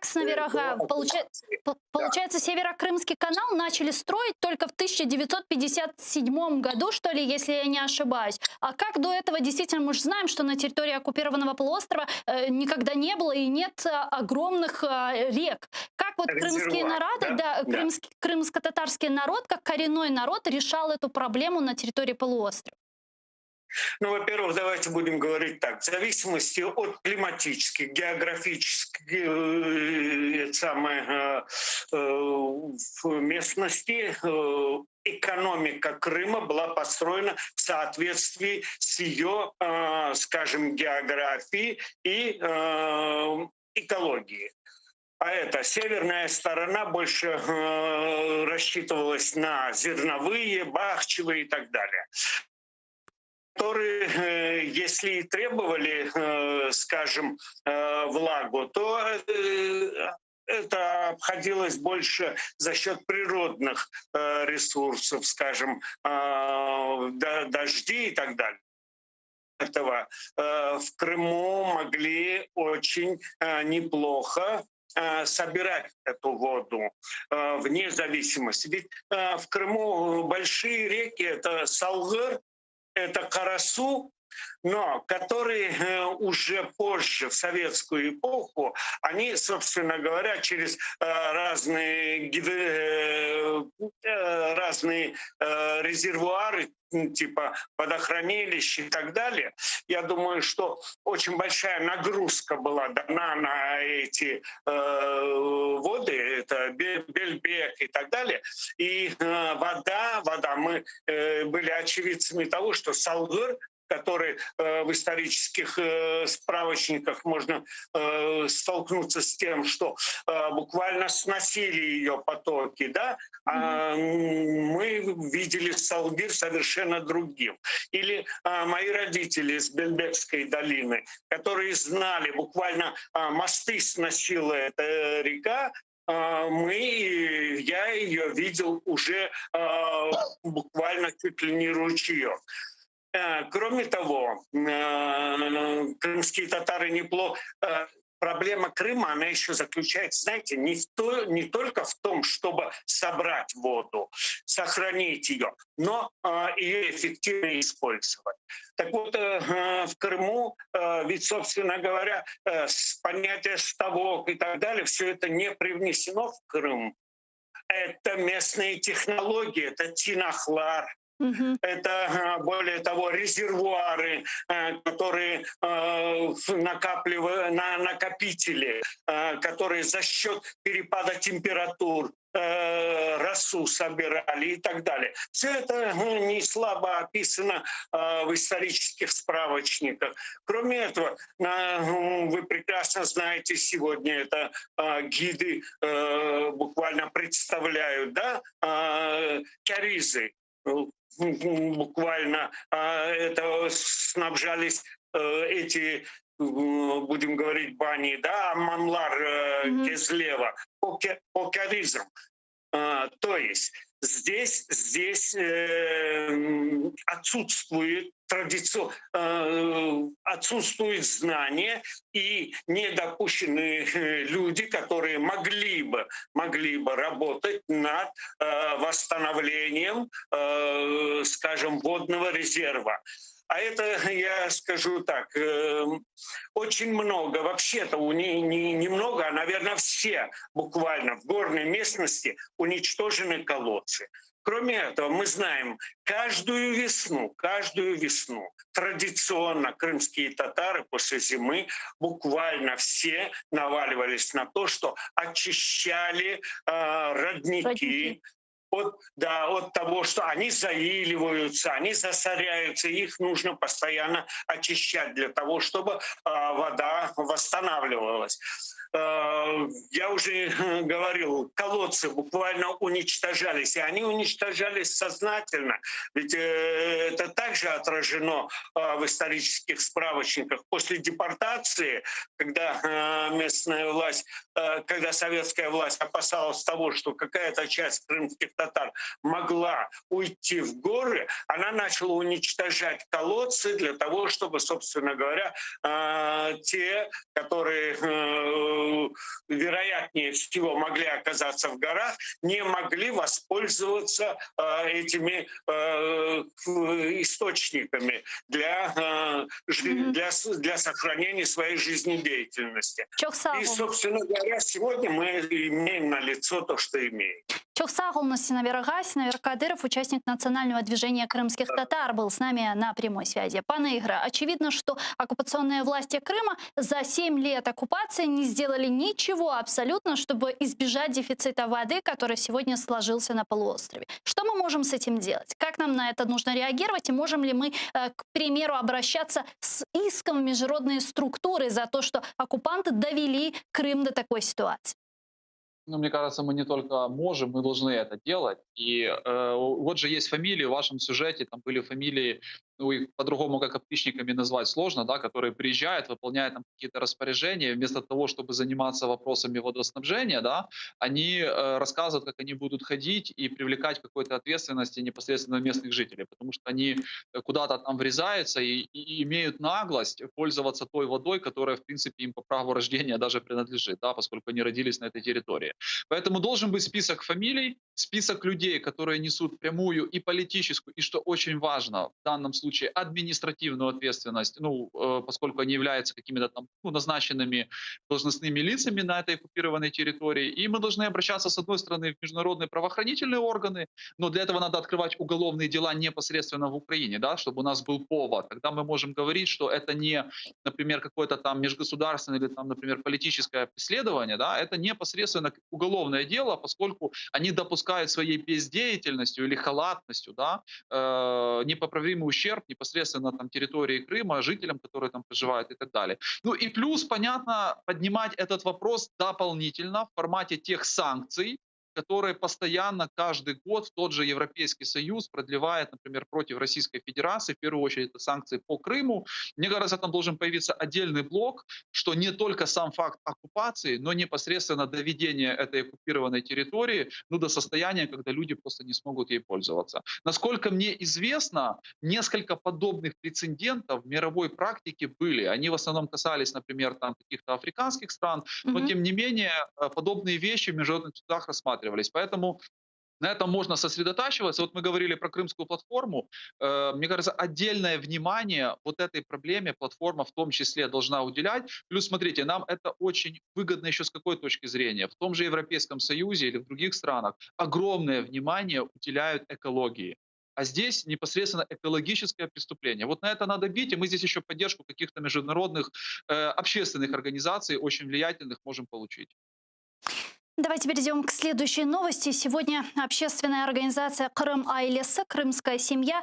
с Наверога? Получается, Северокрымский канал начали строить только в 1957 году, что ли, если я не ошибаюсь. А как до этого, действительно, мы же знаем, что на территории оккупированного полуострова никогда не было и нет огромных рек. Как вот крымские народы, крымско-татарский народ, как коренной народ, решал эту проблему на территории полуострова? Ну, во-первых, давайте будем говорить так. В зависимости от климатических, географических местности, экономика Крыма была построена в соответствии с ее, скажем, географией и экологией. А это северная сторона больше рассчитывалась на зерновые, бахчевые и так далее, которые, если и требовали, скажем, влагу, то это обходилось больше за счет природных ресурсов, скажем, дожди и так далее. Этого в Крыму могли очень неплохо собирать эту воду вне зависимости. Ведь в Крыму большие реки — это Салгыр, это Карасу, но которые уже позже, в советскую эпоху, они, собственно говоря, через разные резервуары, типа водохранилищ и так далее, я думаю, что очень большая нагрузка была дана на эти воды, это Бельбек и так далее. И вода, мы были очевидцами того, что Салгыр, который в исторических справочниках можно столкнуться с тем, что буквально сносили ее потоки, да, а мы видели Салгир совершенно другим. Или мои родители из Бельбекской долины, которые знали, буквально мосты сносила эта река, я ее видел уже буквально чуть ли не ручеёк. Кроме того, крымские татары проблема Крыма, она еще заключается, знаете, не только в том, чтобы собрать воду, сохранить ее, но ее эффективно использовать. Так вот, в Крыму, ведь, собственно говоря, понятие ставок и так далее, все это не привнесено в Крым. Это местные технологии, это тинахлар. Это, более того, резервуары, которые накопители, которые за счет перепада температур росу собирали и так далее. Все это не слабо описано в исторических справочниках. Кроме этого, вы прекрасно знаете, сегодня это гиды буквально представляют, да, кяризы. Буквально это снабжались эти, будем говорить, бани, да, Мамлар Кезлева по кяризам. То есть здесь отсутствует знание и недопущенные люди, которые могли бы работать над восстановлением, скажем, водного резерва. А это, я скажу так, очень много, вообще-то немного, а, наверное, все буквально в горной местности уничтожены колодцы. Кроме этого, мы знаем, каждую весну традиционно крымские татары после зимы буквально все наваливались на то, что очищали родники, от того, что они заиливаются, они засоряются, их нужно постоянно очищать для того, чтобы вода восстанавливалась. Я уже говорил, колодцы буквально уничтожались, и они уничтожались сознательно. Ведь это также отражено в исторических справочниках. После депортации, когда местная власть, когда советская власть опасалась того, что какая-то часть крымских татар могла уйти в горы, она начала уничтожать колодцы для того, чтобы, собственно говоря, те, которые вероятнее всего могли оказаться в горах, не могли воспользоваться этими источниками для сохранения своей жизнедеятельности. И, собственно говоря, сегодня мы имеем налицо то, что имеем. Чохсагул Синавир Кадыров, участник национального движения крымских татар, был с нами на прямой связи. Пане Игоря, очевидно, что оккупационные власти Крыма за 7 лет оккупации не сделали ничего абсолютно, чтобы избежать дефицита воды, который сегодня сложился на полуострове. Что мы можем с этим делать? Как нам на это нужно реагировать? И можем ли мы, к примеру, обращаться с иском в международные структуры за то, что оккупанты довели Крым до такой ситуации? Ну, мне кажется, мы не только можем, мы должны это делать. И вот же есть фамилии, в вашем сюжете там были фамилии, ну, их по-другому как оптичниками назвать сложно, да, которые приезжают, выполняют там какие-то распоряжения, вместо того, чтобы заниматься вопросами водоснабжения, да, они рассказывают, как они будут ходить и привлекать к какой-то ответственности непосредственно местных жителей, потому что они куда-то там врезаются и имеют наглость пользоваться той водой, которая, в принципе, им по праву рождения даже принадлежит, да, поскольку они родились на этой территории. Поэтому должен быть список фамилий, список людей, которые несут прямую и политическую, и, что очень важно, в данном случае административную ответственность, ну, поскольку они являются какими-то там назначенными должностными лицами на этой оккупированной территории. И мы должны обращаться, с одной стороны, в международные правоохранительные органы, но для этого надо открывать уголовные дела непосредственно в Украине, да, чтобы у нас был повод. Тогда мы можем говорить, что это не, например, какое-то там межгосударственное или там, например, политическое преследование, да, это непосредственно уголовное дело, поскольку они допускают своей бездеятельностью или халатностью, да, непоправимый ущерб непосредственно там территории Крыма, жителям, которые там проживают и так далее. Ну и плюс, понятно, поднимать этот вопрос дополнительно в формате тех санкций, которые постоянно каждый год тот же Европейский Союз продлевает, например, против Российской Федерации, в первую очередь это санкции по Крыму. Мне кажется, там должен появиться отдельный блок, что не только сам факт оккупации, но непосредственно доведение этой оккупированной территории до состояния, когда люди просто не смогут ей пользоваться. Насколько мне известно, несколько подобных прецедентов в мировой практике были. Они в основном касались, например, там каких-то африканских стран, но тем не менее подобные вещи в международных судах рассматривались. Поэтому на этом можно сосредотачиваться. Вот мы говорили про Крымскую платформу. Мне кажется, отдельное внимание вот этой проблеме платформа в том числе должна уделять. Плюс, смотрите, нам это очень выгодно еще с какой точки зрения. В том же Европейском Союзе или в других странах огромное внимание уделяют экологии. А здесь непосредственно экологическое преступление. Вот на это надо бить, и мы здесь еще поддержку каких-то международных общественных организаций, очень влиятельных, можем получить. Давайте перейдем к следующей новости. Сегодня общественная организация «Крым Айлесы», «Крымская семья»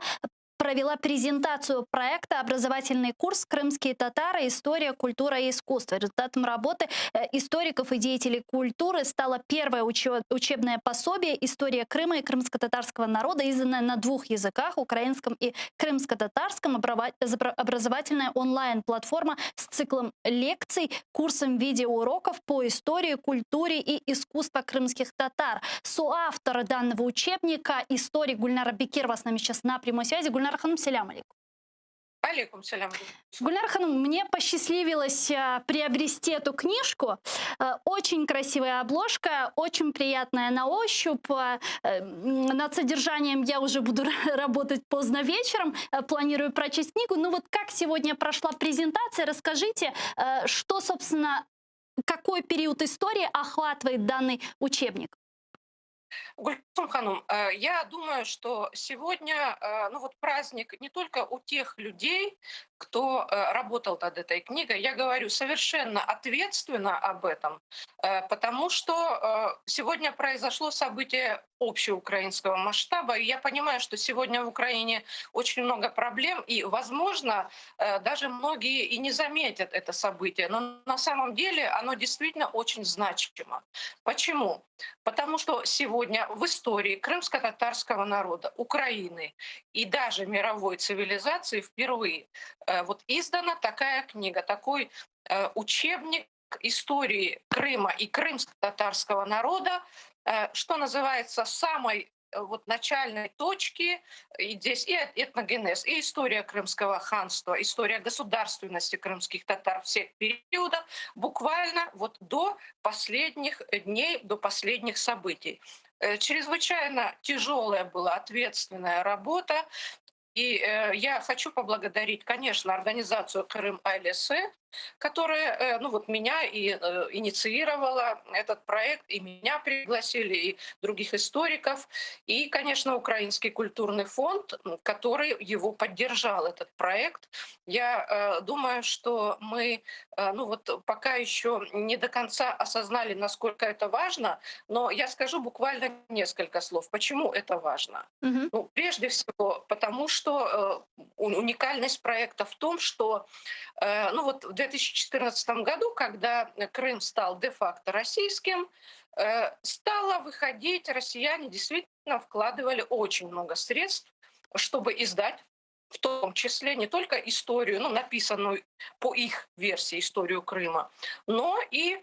провела презентацию проекта «Образовательный курс «Крымские татары. История, культура и искусство». Результатом работы историков и деятелей культуры стало первое учебное пособие «История Крыма и крымско-татарского народа», изданное на 2 языках, украинском и крымско-татарском, образовательная онлайн-платформа с циклом лекций, курсом видеоуроков по истории, культуре и искусству крымских татар. Соавтор данного учебника, историк Гульнара Бекирова с нами сейчас на прямой связи. Гульнара Ханым, салям алейкум. Алейкум салям. Гульнара Ханым, мне посчастливилось приобрести эту книжку. Очень красивая обложка, очень приятная на ощупь. Над содержанием я уже буду работать поздно вечером. Планирую прочесть книгу. Ну вот как сегодня прошла презентация? Расскажите, что, собственно, какой период истории охватывает данный учебник? Гульсум Ханум, я думаю, что сегодня ну вот праздник не только у тех людей, кто работал над этой книгой. Я говорю совершенно ответственно об этом, потому что сегодня произошло событие общеукраинского масштаба, и я понимаю, что сегодня в Украине очень много проблем, и, возможно, даже многие и не заметят это событие, но на самом деле оно действительно очень значимо. Почему? Потому что сегодня в истории крымско-татарского народа, Украины и даже мировой цивилизации впервые вот издана такая книга, такой учебник истории Крыма и крымско-татарского народа, что называется, самой вот начальной точки, и здесь и этногенез, и история Крымского ханства, история государственности крымских татар всех периодов, буквально вот до последних дней, до последних событий. Чрезвычайно тяжелая была ответственная работа. И я хочу поблагодарить, конечно, организацию Крым АЛС, которая ну вот меня и инициировала этот проект, и меня пригласили, и других историков, и, конечно, Украинский культурный фонд, который его поддержал, этот проект. Я думаю, что мы ну вот пока еще не до конца осознали, насколько это важно, но я скажу буквально несколько слов. Почему это важно? Мгм. Ну, прежде всего, потому что уникальность проекта в том, что ну вот в 2014 году, когда Крым стал де-факто российским, стало выходить, россияне действительно вкладывали очень много средств, чтобы издать в том числе не только историю, ну, написанную по их версии, историю Крыма, но и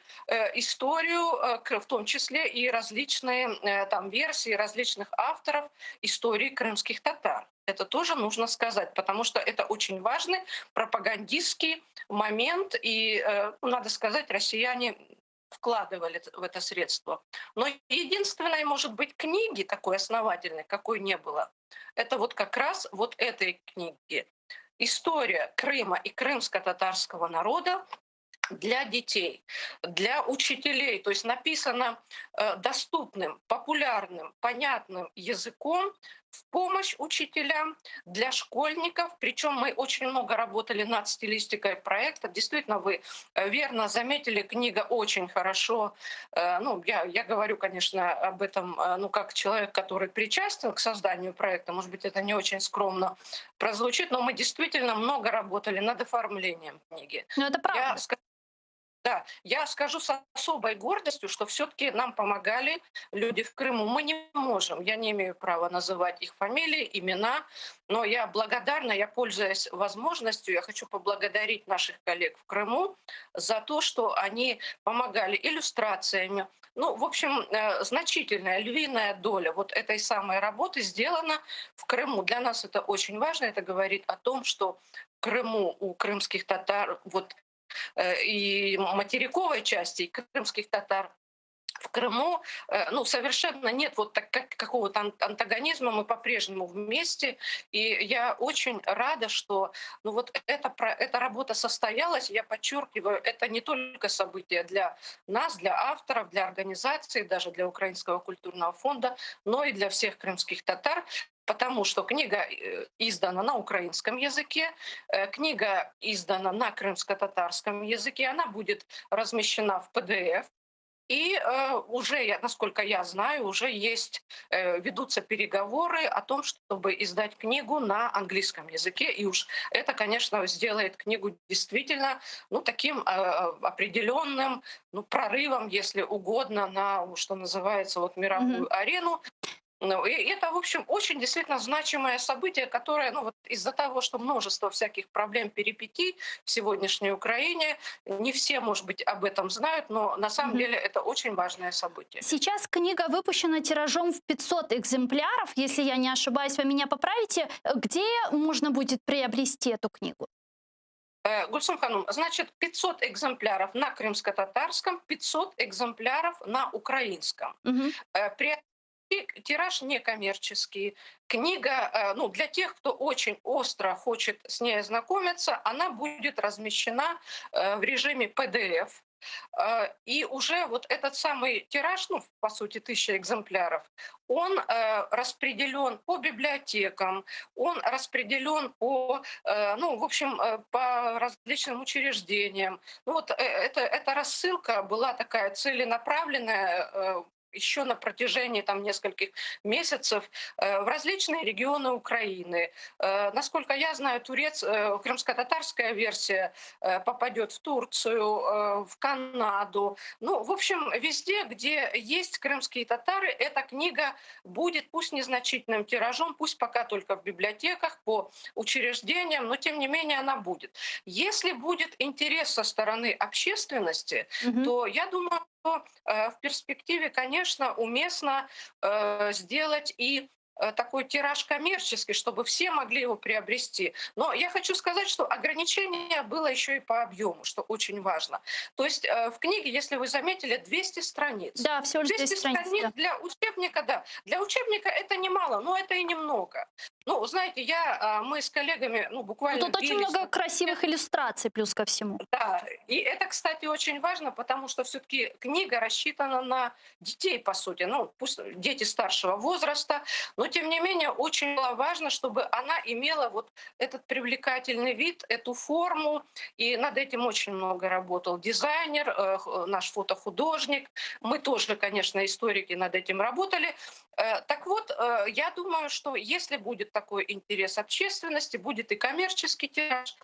историю, в том числе и различные там версии различных авторов истории крымских татар. Это тоже нужно сказать, потому что это очень важный пропагандистский момент, и, надо сказать, россияне вкладывали в это средство. Но единственной, может быть, книги такой основательной, какой не было, это вот как раз вот этой книги. История Крыма и крымско-татарского народа для детей, для учителей, то есть написано доступным, популярным, понятным языком в помощь учителям, для школьников. Причем мы очень много работали над стилистикой проекта. Действительно, вы верно заметили, книга очень хорошо. Ну, я говорю, конечно, об этом, ну, как человек, который причастен к созданию проекта. Может быть, это не очень скромно прозвучит, но мы действительно много работали над оформлением книги. Ну, это правда. Да, я скажу с особой гордостью, что все-таки нам помогали люди в Крыму. Мы не можем, я не имею права называть их фамилии, имена, но я благодарна, я пользуясь возможностью, я хочу поблагодарить наших коллег в Крыму за то, что они помогали иллюстрациями. Ну, в общем, значительная, львиная доля вот этой самой работы сделана в Крыму. Для нас это очень важно, это говорит о том, что в Крыму у крымских татар вот и материковой части, и крымских татар в Крыму, ну, совершенно нет вот какого-то антагонизма, мы по-прежнему вместе, и я очень рада, что ну, вот эта работа состоялась, я подчеркиваю, это не только событие для нас, для авторов, для организации, даже для Украинского культурного фонда, но и для всех крымских татар, потому что книга издана на украинском языке, книга издана на крымско-татарском языке, она будет размещена в PDF. И уже, насколько я знаю, уже ведутся переговоры о том, чтобы издать книгу на английском языке. И уж это, конечно, сделает книгу действительно ну, таким определенным ну, прорывом, если угодно, на, что называется, вот, мировую арену. Ну, и это, в общем, очень действительно значимое событие, которое, ну, вот из-за того, что множество всяких проблем, перипетий в сегодняшней Украине, не все, может быть, об этом знают, но на самом деле это очень важное событие. Сейчас книга выпущена тиражом в 500 экземпляров, если я не ошибаюсь, вы меня поправите. Где можно будет приобрести эту книгу? Гульсум Ханум, значит, 500 экземпляров на крымско-татарском, 500 экземпляров на украинском. Мгм. Тираж некоммерческий. Книга, ну, для тех, кто очень остро хочет с ней ознакомиться, она будет размещена в режиме PDF. И уже вот этот самый тираж, ну, по сути, 1000 экземпляров, он распределен по библиотекам, он распределен по, ну, в общем, по различным учреждениям. Ну, вот эта рассылка была такая целенаправленная, еще на протяжении там нескольких месяцев в различные регионы Украины. Насколько я знаю, крымско-татарская версия попадет в Турцию, в Канаду. Ну, в общем, везде, где есть крымские татары, эта книга будет, пусть незначительным тиражом, пусть пока только в библиотеках, по учреждениям, но тем не менее она будет. Если будет интерес со стороны общественности, Мгм. то я думаю, что в перспективе, конечно, уместно сделать и такой тираж коммерческий, чтобы все могли его приобрести. Но я хочу сказать, что ограничение было еще и по объему, что очень важно. То есть в книге, если вы заметили, 200 страниц. Да, всего лишь 200 200 страниц. страниц Да. для учебника, да. Для учебника это немало, но это и немного. Ну, знаете, мы с коллегами Ну, буквально тут очень бились много красивых иллюстраций, плюс ко всему. да, и это, кстати, очень важно, потому что все-таки книга рассчитана на детей, по сути. Ну, пусть дети старшего возраста, но тем не менее очень было важно, чтобы она имела вот этот привлекательный вид, эту форму. И над этим очень много работал дизайнер, наш фотохудожник. Мы тоже, конечно, историки над этим работали. Так вот, я думаю, что если будет такой интерес общественности, будет и коммерческий тираж.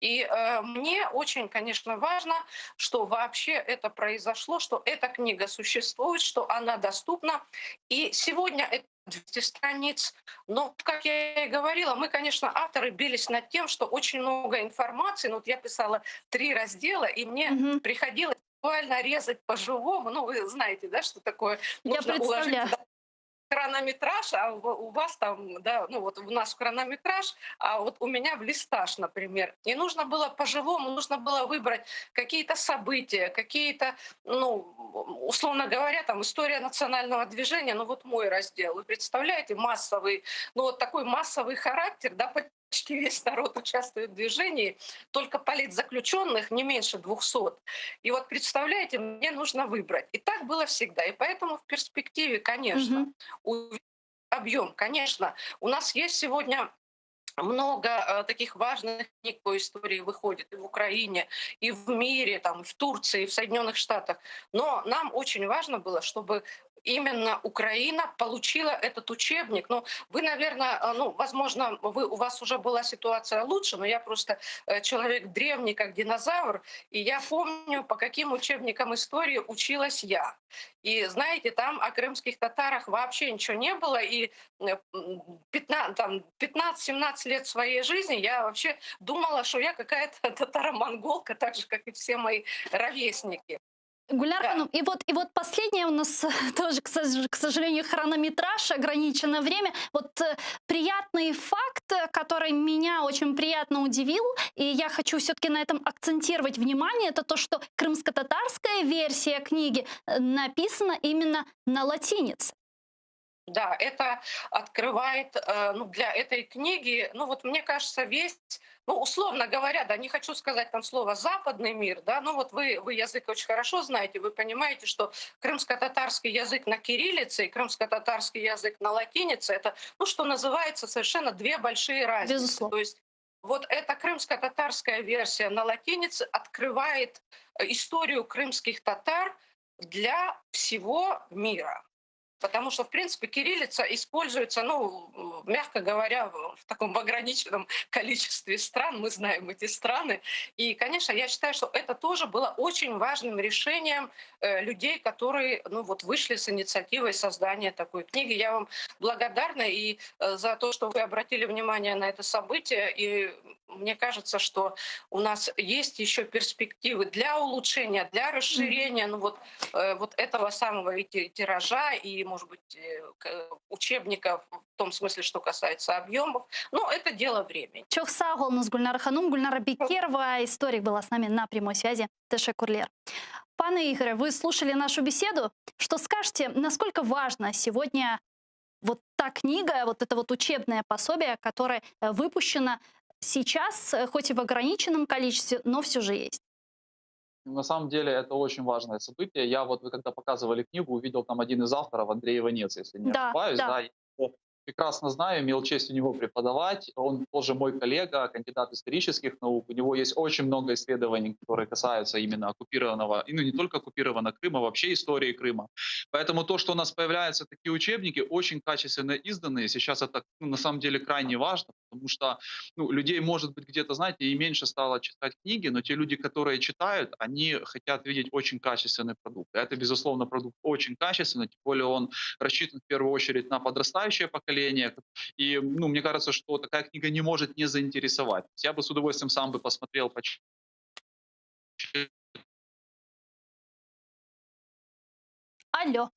И мне очень, конечно, важно, что вообще это произошло, что эта книга существует, что она доступна. И сегодня это 200 страниц. Но, как я и говорила, мы, конечно, авторы бились над тем, что очень много информации. Ну, вот я писала 3 раздела, и мне Мгм. приходилось буквально резать по-живому. Ну, вы знаете, да, что такое Я нужно уложить представляю. хронометраж, а у вас там, да, ну вот у нас хронометраж, а вот у меня в листаж, например. И нужно было по-живому, нужно было выбрать какие-то события, какие-то, ну, условно говоря, там история национального движения, ну вот мой раздел. Вы представляете, массовый, ну вот такой массовый характер, да, почти весь народ участвует в движении, только политзаключенных не меньше 200. И вот представляете, мне нужно выбрать. И так было всегда. И поэтому в перспективе, конечно, Мгм. объем, конечно. У нас есть сегодня много таких важных книг по истории выходит и в Украине, и в мире, там, в Турции, и в Соединенных Штатах. Но нам очень важно было, чтобы именно Украина получила этот учебник. Ну, вы, наверное, ну, возможно, у вас уже была ситуация лучше, но я просто человек древний, как динозавр, и я помню, по каким учебникам истории училась я. И знаете, там о крымских татарах вообще ничего не было, и 15-17 лет своей жизни я вообще думала, что я какая-то татаро-монголка, так же, как и все мои ровесники. Гульнар Да. Ханум, и вот последнее у нас тоже, к сожалению, хронометраж, ограниченное время. Вот приятный факт, который меня очень приятно удивил, и я хочу все-таки на этом акцентировать внимание, это то, что крымско-татарская версия книги написана именно на латинице. Да, это открывает ну, для этой книги, ну вот мне кажется, весь, ну условно говоря, да, не хочу сказать там слово «западный мир», да, ну вот вы язык очень хорошо знаете, вы понимаете, что крымско-татарский язык на кириллице и крымско-татарский язык на латинице — это, ну что называется, совершенно 2 большие разницы. Безусловно. То есть вот эта крымско-татарская версия на латинице открывает историю крымских татар для всего мира. Потому что, в принципе, кириллица используется, ну, мягко говоря, в таком ограниченном количестве стран. Мы знаем эти страны. И, конечно, я считаю, что это тоже было очень важным решением людей, которые, ну, вот вышли с инициативой создания такой книги. Я вам благодарна и за то, что вы обратили внимание на это событие. И мне кажется, что у нас есть еще перспективы для улучшения, для расширения, ну, вот этого самого и тиража, и, может быть, учебника в том смысле, что касается объемов. Но это дело времени. Çok sağ olunuz Гульнара Ханум. Гульнара Бекерова, историк, была с нами на прямой связи. Тешекурлер. Пане Игоре, вы слушали нашу беседу. Что скажете, насколько важно сегодня вот та книга, вот это вот учебное пособие, которое выпущено сейчас, хоть и в ограниченном количестве, но все же есть? На самом деле это очень важное событие. Я вот, вы когда показывали книгу, увидел там один из авторов, Андрей Иванец, если не Да, ошибаюсь. да. Да, я его прекрасно знаю, имел честь у него преподавать. Он тоже мой коллега, кандидат исторических наук. У него есть очень много исследований, которые касаются именно оккупированного, и ну, не только оккупированного Крыма, вообще истории Крыма. Поэтому то, что у нас появляются такие учебники, очень качественно изданные, сейчас это на самом деле крайне важно, потому что людей, может быть, где-то, знаете, и меньше стало читать книги, но те люди, которые читают, они хотят видеть очень качественный продукт. Это, безусловно, продукт очень качественный, тем более он рассчитан в первую очередь на подрастающее поколение. И мне кажется, что такая книга не может не заинтересовать. Я бы с удовольствием сам бы посмотрел, почитал. Алло.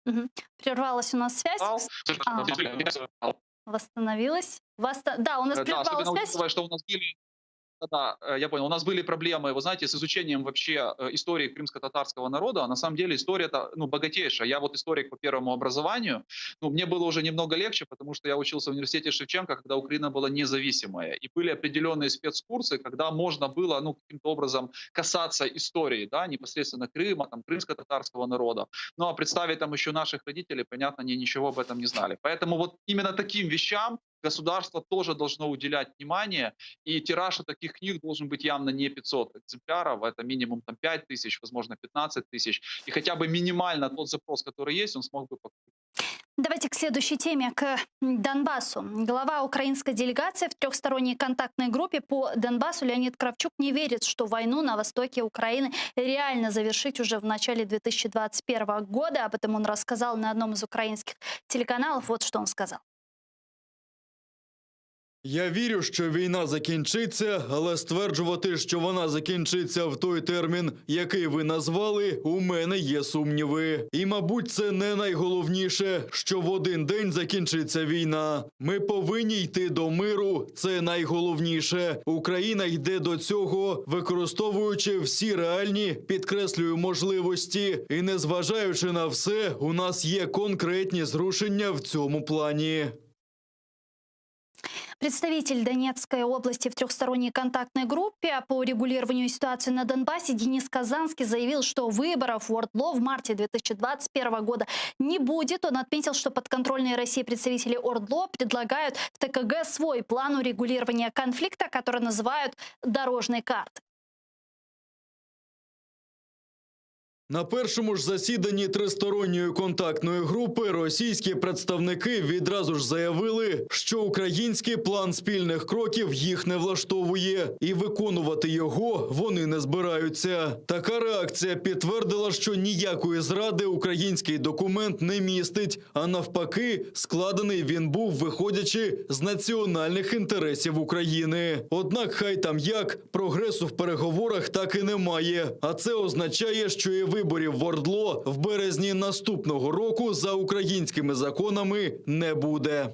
Мгм. Прервалась у нас связь. Восстановилась. Да, у нас Да, прервалась особенно связь. учитывая, что у нас были Да, я понял. У нас были проблемы, вы знаете, с изучением вообще истории крымско-татарского народа. А на самом деле история-то богатейшая. Я вот историк по первому образованию. Мне было уже немного легче, потому что я учился в университете Шевченко, когда Украина была независимая. И были определенные спецкурсы, когда можно было каким-то образом касаться истории, да, непосредственно Крыма, там, крымско-татарского народа. Ну а представить там еще наших родителей, понятно, они ничего об этом не знали. Поэтому вот именно таким вещам государство тоже должно уделять внимание, и тираж таких книг должен быть явно не 500 экземпляров, это минимум 5 тысяч, возможно 15 тысяч, и хотя бы минимально тот запрос, который есть, он смог бы покрыть. Давайте к следующей теме, к Донбассу. Глава украинской делегации в трехсторонней контактной группе по Донбассу Леонид Кравчук не верит, что войну на востоке Украины реально завершить уже в начале 2021 года. Об этом он рассказал на одном из украинских телеканалов. Вот что он сказал. Я вірю, що війна закінчиться, але стверджувати, що вона закінчиться в той термін, який ви назвали, у мене є сумніви. І, мабуть, це не найголовніше, що в один день закінчиться війна. Ми повинні йти до миру, це найголовніше. Україна йде до цього, використовуючи всі реальні, підкреслюю, можливості. І незважаючи на все, у нас є конкретні зрушення в цьому плані. Представитель Донецкой области в трехсторонней контактной группе по регулированию ситуации на Донбассе Денис Казанский заявил, что выборов в ОРДЛО в марте 2021 года не будет. Он отметил, что подконтрольные России представители ОРДЛО предлагают в ТКГ свой план урегулирования конфликта, который называют «дорожной картой». На першому ж засіданні тристоронньої контактної групи російські представники відразу ж заявили, що український план спільних кроків їх не влаштовує, і виконувати його вони не збираються. Така реакція підтвердила, що ніякої зради український документ не містить, а навпаки, складений він був, виходячи з національних інтересів України. Однак хай там як, прогресу в переговорах так і немає, а це означає, що і виборів в ОРДЛО в березні наступного року за українськими законами не буде.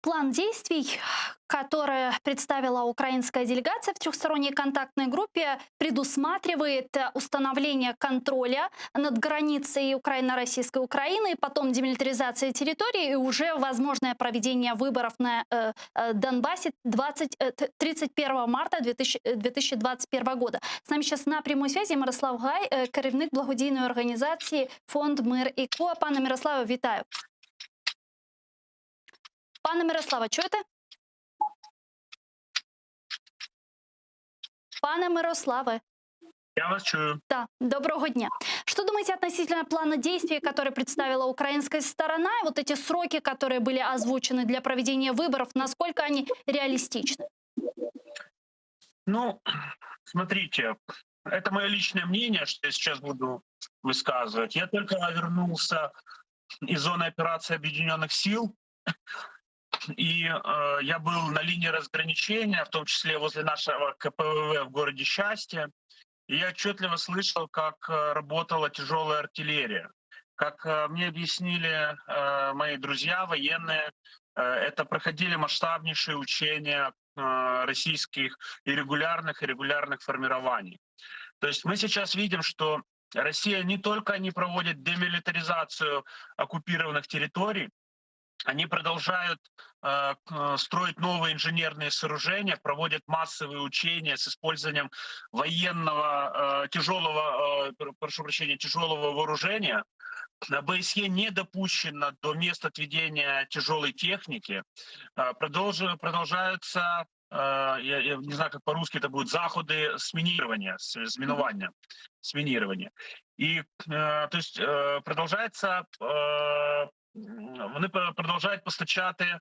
План действий, который представила украинская делегация в трехсторонней контактной группе, предусматривает установление контроля над границей Украино-российской Украины, потом демилитаризация территории и уже возможное проведение выборов на Донбассе 31 марта 2021 года. С нами сейчас на прямой связи Мирослав Гай, керівник благодійної організації «Фонд Мир і Ко». Пане Мирославе, вітаю. Пане Мирославе, чуєте? Пане Мирославе. Я вас чую. Да, доброго дня. Что думаете относительно плана действий, который представила украинская сторона, и вот эти сроки, которые были озвучены для проведения выборов, насколько они реалистичны? Ну, смотрите, это мое личное мнение, что я сейчас буду высказывать. Я только вернулся из зоны операции Объединенных сил, и я был на линии разграничения, в том числе возле нашего КПВВ в городе Счастье. И я отчетливо слышал, как работала тяжелая артиллерия. Как мне объяснили мои друзья военные, это проходили масштабнейшие учения российских и регулярных формирований. То есть мы сейчас видим, что Россия не только не проводит демилитаризацию оккупированных территорий, Они продолжают строить новые инженерные сооружения, проводят массовые учения с использованием военного тяжелого вооружения. ОБСЕ не допущено до мест отведения тяжелой техники. Продолжаются, я не знаю, как по-русски это будет, заходы сминирования, сминирования. И, то есть, продолжается, вони продовжують постачати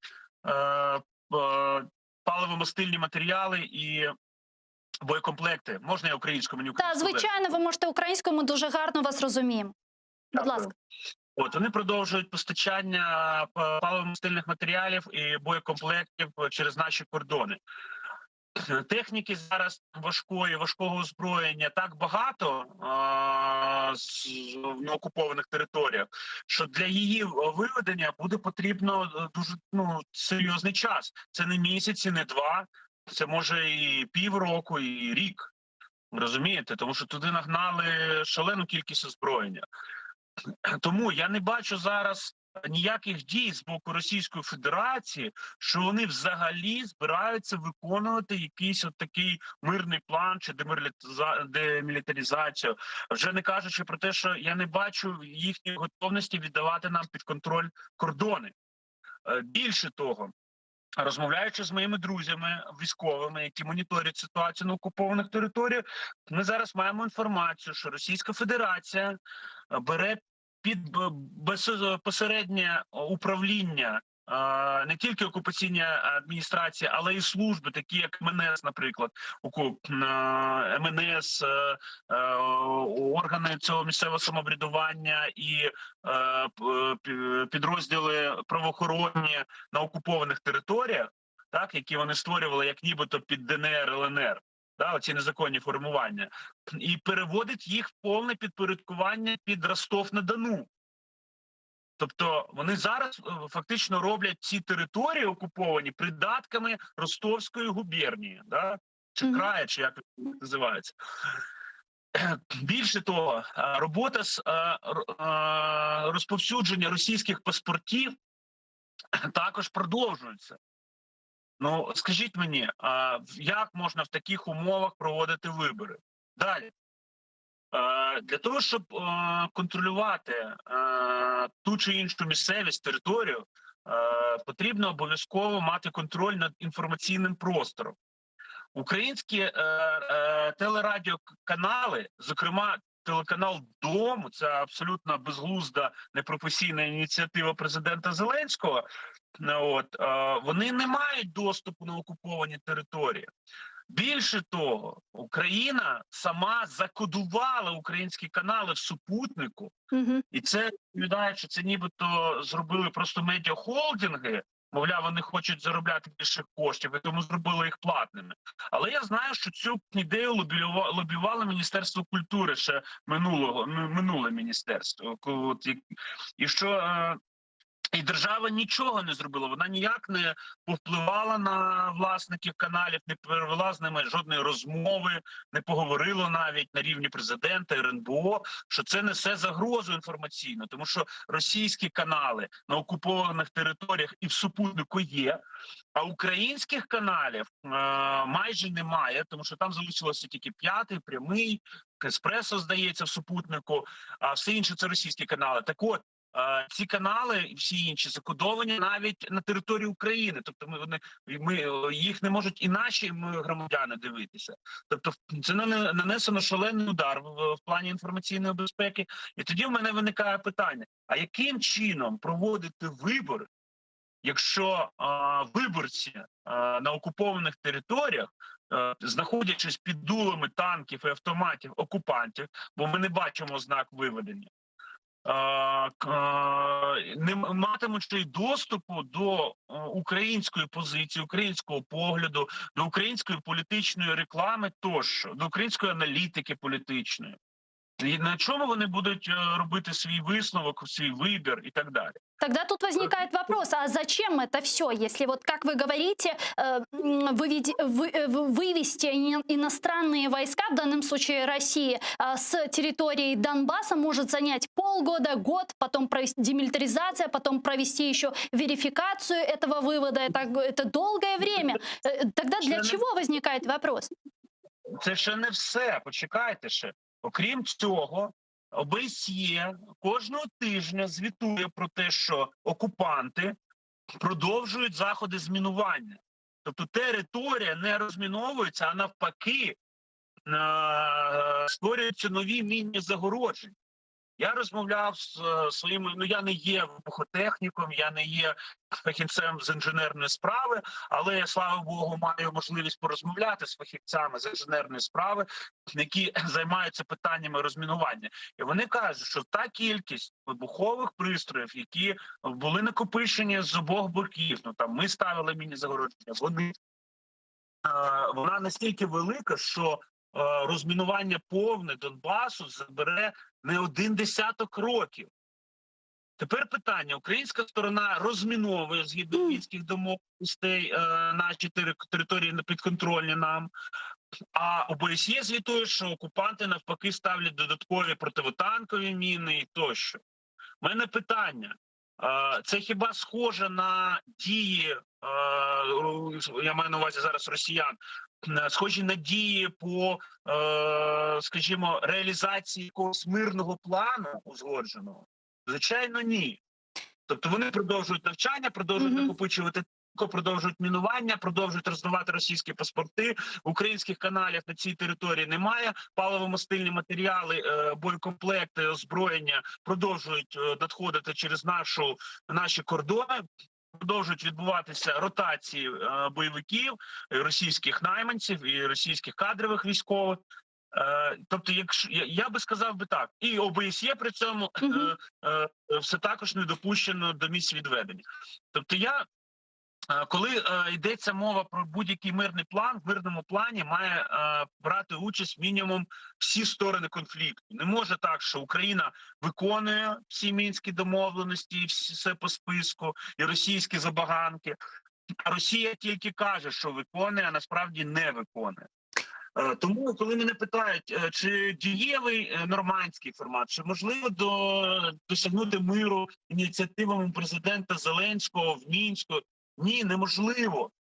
паливо-мастильні матеріали і боєкомплекти. Можна я українською? Мені Так, звичайно, ви можете українською, ми дуже гарно вас розуміємо. Будь ласка. От вони продовжують постачання паливо-мастильних матеріалів і боєкомплектів через наші кордони. Техніки зараз важкого озброєння так багато на окупованих територіях, що для її виведення буде потрібно дуже серйозний час. Це не місяці, не два, це може і півроку, і рік. Розумієте? Тому що туди нагнали шалену кількість озброєння. Тому я не бачу зараз ніяких дій з боку Російської Федерації, що вони взагалі збираються виконувати якийсь от такий мирний план чи демілітаризацію. Вже не кажучи про те, що я не бачу їхньої готовності віддавати нам під контроль кордони. Більше того, розмовляючи з моїми друзями, військовими, які моніторять ситуацію на окупованих територіях, ми зараз маємо інформацію, що Російська Федерація бере під безпосереднє управління не тільки окупаційні адміністрації, але і служби, такі як МНС, наприклад, МНС, органи цього місцевого самоврядування і підрозділи правоохоронні на окупованих територіях, так, які вони створювали як нібито під ДНР, ЛНР. Оці незаконні формування, і переводить їх в повне підпорядкування під Ростов-на-Дону. Тобто вони зараз фактично роблять ці території окуповані придатками Ростовської губернії, чи краю, чи як називається. Більше того, робота з розповсюдження російських паспортів також продовжується. Ну, скажіть мені, як можна в таких умовах проводити вибори? Далі. Для того, щоб контролювати ту чи іншу місцевість, територію, потрібно обов'язково мати контроль над інформаційним простором. Українські телерадіоканали, зокрема телеканал «Дом», це абсолютно безглузда, непрофесійна ініціатива президента Зеленського, вони не мають доступу на окуповані території. Більше того, Україна сама закодувала українські канали в супутнику, і це відповідає, що це нібито зробили просто медіахолдинги, мовляв, вони хочуть заробляти більше коштів, і тому зробили їх платними. Але я знаю, що цю ідею лобіювало Міністерство культури ще минуле міністерство. І що... І держава нічого не зробила, вона ніяк не повпливала на власників каналів, не провела з ними жодної розмови, не поговорила навіть на рівні президента, РНБО, що це несе загрозу інформаційну, тому що російські канали на окупованих територіях і в супутнику є, а українських каналів майже немає, тому що там залишилося тільки «П'ятий», «Прямий», «Еспресо», здається, в супутнику, а все інше – це російські канали. Так от, ці канали і всі інші закодовані навіть на території України. Тобто їх не можуть і наші громадяни дивитися. Тобто це нанесено шалений удар в плані інформаційної безпеки. І тоді в мене виникає питання, а яким чином проводити вибори, якщо виборці на окупованих територіях, знаходячись під дулами танків і автоматів окупантів, бо ми не бачимо ознак виведення, не матимучи доступу до української позиції, українського погляду, до української політичної реклами тощо, до української аналітики політичної. І на чому вони будуть робити свій висновок, свій вибір і так далі. Тогда тут возникает вопрос, а зачем это все, если вот, как вы говорите, вывести иностранные войска, в данном случае России, с территории Донбасса может занять полгода, год, потом провести демилитаризация, потом провести еще верификацию этого вывода, это долгое время. Тогда для чего возникает вопрос? Це ще не все, почекайте ще. Окрім цього, ОБСЄ кожного тижня звітує про те, що окупанти продовжують заходи змінування. Тобто територія не розміновується, а навпаки створюються нові мінні загородження. Я розмовляв з своїми, я не є вибухотехніком, я не є фахівцем з інженерної справи, але я, слава Богу, маю можливість порозмовляти з фахівцями з інженерної справи, які займаються питаннями розмінування. І вони кажуть, що та кількість вибухових пристроїв, які були накопичені з обох боків, ми ставили міні-загородження, вона настільки велика, що розмінування повне Донбасу забере не 10 років. Тепер питання. Українська сторона розміновує згідно мінських домовленостей наші території підконтрольні нам, а ОБСЄ звітує, що окупанти навпаки ставлять додаткові противотанкові міни і тощо. У мене питання. Це хіба схоже на дії, я маю на увазі зараз росіян, схожі на дії по, скажімо, реалізації якогось мирного плану узгодженого? Звичайно, ні. Тобто вони продовжують навчання, продовжують накопичувати, продовжують мінування, продовжують роздавати російські паспорти. Українських каналів на цій території немає. Паливо-мастильні матеріали, боєкомплекти, озброєння продовжують надходити через наші кордони. Продовжують відбуватися ротації бойовиків, російських найманців і російських кадрових військових. Тобто, я би сказав би так, і ОБСЄ при цьому все також не допущено до місць відведення. Тобто коли йдеться мова про будь-який мирний план, в мирному плані має брати участь мінімум всі сторони конфлікту. Не може так, що Україна виконує всі мінські домовленості, все по списку, і російські забаганки, а Росія тільки каже, що виконує, а насправді не виконує. Тому, коли мене питають, чи дієвий нормандський формат, чи можливо досягнути миру ініціативами президента Зеленського в Мінську, ні, неможливо,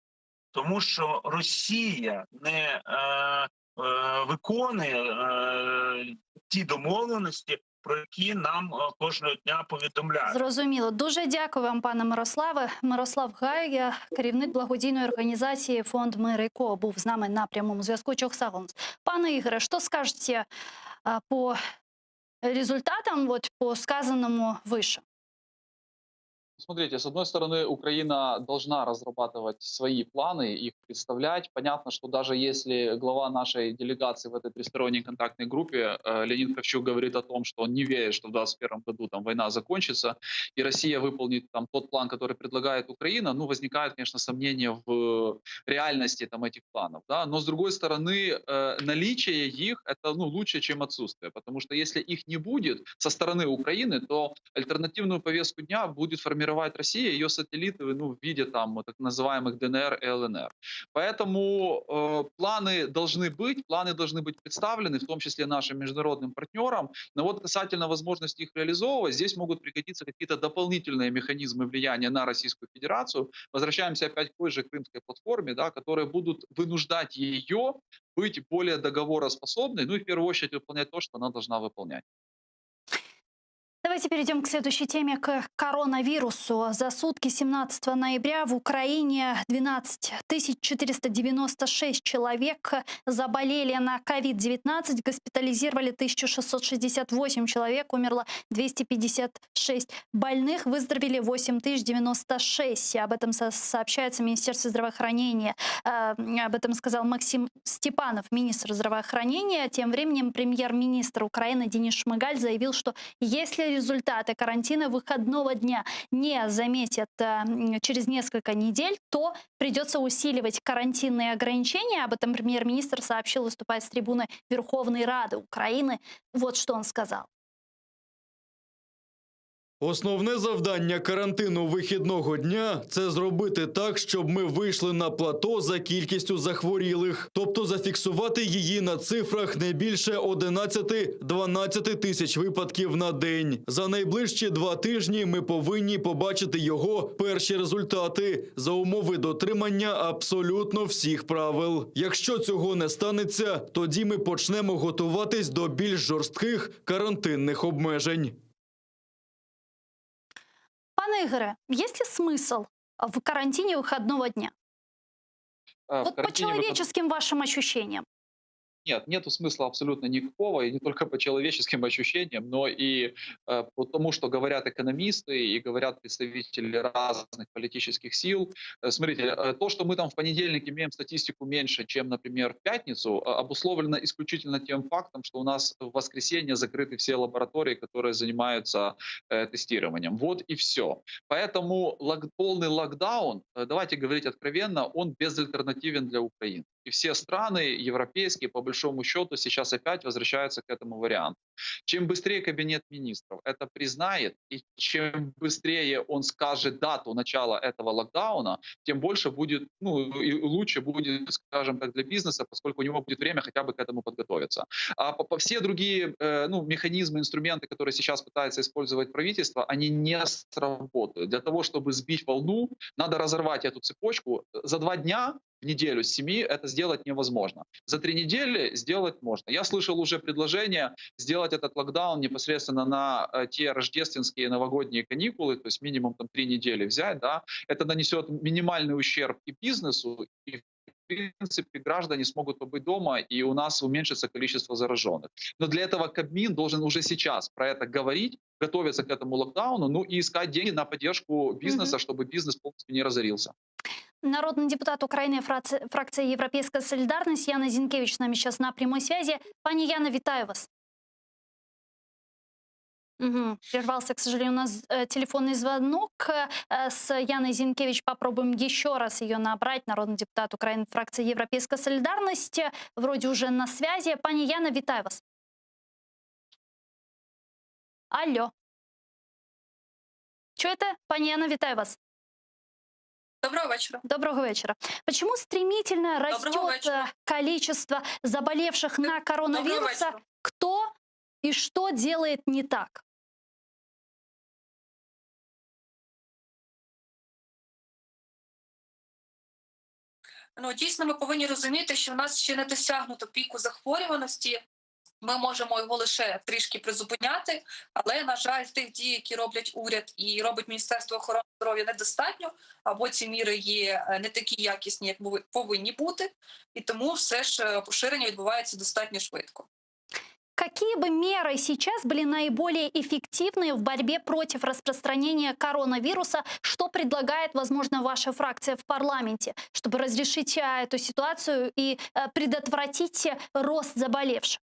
тому що Росія не виконує ті домовленості, про які нам кожного дня повідомляють. Зрозуміло. Дуже дякую вам, пане Мирославе. Мирослав Гай, керівник благодійної організації «Фонд Мир і Ко», був з нами на прямому зв'язку. Чохсаглунс. Пане Игоре, что скажете по результатам, по сказанному выше? Смотрите, с одной стороны, Украина должна разрабатывать свои планы, их представлять. Понятно, что даже если глава нашей делегации в этой тристоронней контактной группе Леонид Кравчук говорит о том, что он не верит, что в 2021 году война закончится, и Россия выполнит тот план, который предлагает Украина, возникают, конечно, сомнения в реальности этих планов. Да? Но, с другой стороны, наличие их – это лучше, чем отсутствие. Потому что если их не будет со стороны Украины, то альтернативную повестку дня будет формировать Россия, ее сателлиты в виде так называемых ДНР и ЛНР. Поэтому планы должны быть представлены, в том числе нашим международным партнерам. Но касательно возможности их реализовывать, здесь могут пригодиться какие-то дополнительные механизмы влияния на Российскую Федерацию. Возвращаемся опять к той же Крымской платформе, которые будут вынуждать ее быть более договороспособной, и в первую очередь выполнять то, что она должна выполнять. Давайте перейдем к следующей теме, к коронавирусу. За сутки 17 ноября в Украине 12 496 человек заболели на COVID-19, госпитализировали 1668 человек, умерло 256 больных, выздоровели 8096. Об этом сообщается в Министерстве здравоохранения. Об этом сказал Максим Степанов, министр здравоохранения. Тем временем премьер-министр Украины Денис Шмыгаль заявил, что если результаты карантина выходного дня не заметят через несколько недель, то придется усиливать карантинные ограничения. Об этом премьер-министр сообщил, выступая с трибуны Верховной Рады Украины. Вот что он сказал. Основне завдання карантину вихідного дня – це зробити так, щоб ми вийшли на плато за кількістю захворілих. Тобто зафіксувати її на цифрах не більше 11-12 тисяч випадків на день. За найближчі 2 тижні ми повинні побачити його перші результати за умови дотримання абсолютно всіх правил. Якщо цього не станеться, тоді ми почнемо готуватись до більш жорстких карантинних обмежень. Пане Игоре, есть ли смысл в карантине выходного дня? В Вот по карантине человеческим вашим ощущениям. Нет, нету смысла абсолютно никакого, и не только по человеческим ощущениям, но и по тому, что говорят экономисты и говорят представители разных политических сил. Смотрите, то, что мы там в понедельник имеем статистику меньше, чем, например, в пятницу, обусловлено исключительно тем фактом, что у нас в воскресенье закрыты все лаборатории, которые занимаются тестированием. Вот и все. Поэтому полный локдаун, давайте говорить откровенно, он безальтернативен для Украины. И все страны европейские, по большому счету, сейчас опять возвращаются к этому варианту. Чем быстрее кабинет министров это признает, и чем быстрее он скажет дату начала этого локдауна, тем больше будет, и лучше будет, скажем так, для бизнеса, поскольку у него будет время хотя бы к этому подготовиться. А по все другие механизмы, инструменты, которые сейчас пытается использовать правительство, они не сработают. Для того, чтобы сбить волну, надо разорвать эту цепочку. За 2 дня в неделю с 7 это сделать невозможно. За 3 недели сделать можно. Я слышал уже предложение сделать этот локдаун непосредственно на те рождественские новогодние каникулы, то есть минимум 3 недели взять. Да? Это нанесет минимальный ущерб и бизнесу, и в принципе граждане смогут побыть дома, и у нас уменьшится количество зараженных. Но для этого Кабмин должен уже сейчас про это говорить, готовиться к этому локдауну, и искать деньги на поддержку бизнеса, чтобы бизнес полностью не разорился. Народный депутат Украины, фракция «Европейская солидарность» Яна Зинкевич с нами сейчас на прямой связи. Пани Яна, витаю вас. Прервался, к сожалению, у нас телефонный звонок с Яной Зинкевич. Попробуем еще раз ее набрать. Народный депутат Украины, фракция «Европейская солидарность». Вроде уже на связи. Пани Яна, витаю вас. Алло. Чуєте? Пані Яна, вітаю вас. Доброго вечера. Доброго вечера. Почему стремительно растет количество заболевших на коронавирус? Кто и что делает не так? Дійсно, ми повинні розуміти, що в нас ще не досягнуто піку захворюваності. Ми можемо його лише трішки призупиняти, але, на жаль, тих дій, які роблять уряд і робить Міністерство охорони здоров'я, недостатньо, або ці міри є не такі якісні, як повинні бути, і тому все ж поширення відбувається достатньо швидко. Какие бы меры сейчас были наиболее эффективны в борьбе против распространения коронавируса? Что предлагает, возможно, ваша фракция в парламенте, чтобы разрешить эту ситуацию и предотвратить рост заболевших?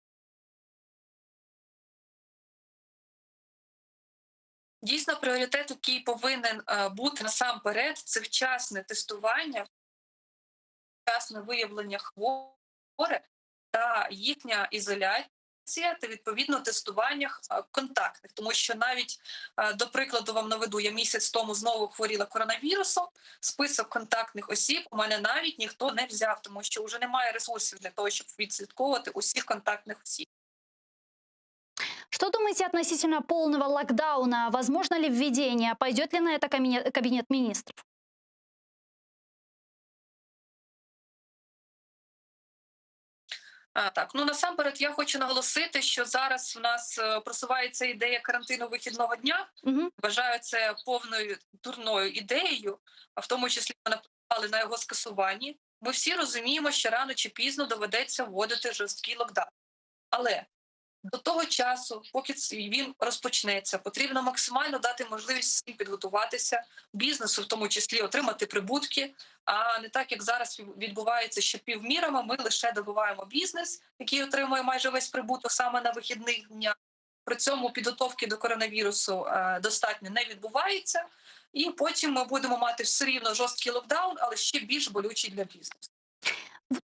Дійсно, пріоритет, який повинен бути насамперед, це вчасне тестування, вчасне виявлення хворих та їхня ізоляція та, відповідно, тестування контактних. Тому що навіть, до прикладу, вам наведу, я місяць тому знову хворіла коронавірусом, список контактних осіб у мене навіть ніхто не взяв, тому що вже немає ресурсів для того, щоб відслідковувати усіх контактних осіб. Что думаете относительно полного локдауна? Возможно ли введение? Пойдет ли на это кабинет министров? Так, насамперед я хочу наголосити, що зараз в нас просувається ідея карантину вихідного дня. Вважаю це повною дурною ідеєю, а в тому числі ми наполягали на його скасуванні. Ми всі розуміємо, що рано чи пізно доведеться вводити жорсткий локдаун. Але до того часу, поки він розпочнеться, потрібно максимально дати можливість всім підготуватися, бізнесу в тому числі отримати прибутки, а не так, як зараз відбувається, що півмірами ми лише добиваємо бізнес, який отримує майже весь прибуток саме на вихідних днях, При цьому підготовки до коронавірусу достатньо не відбувається. І потім ми будемо мати все рівно жорсткий локдаун, але ще більш болючий для бізнесу.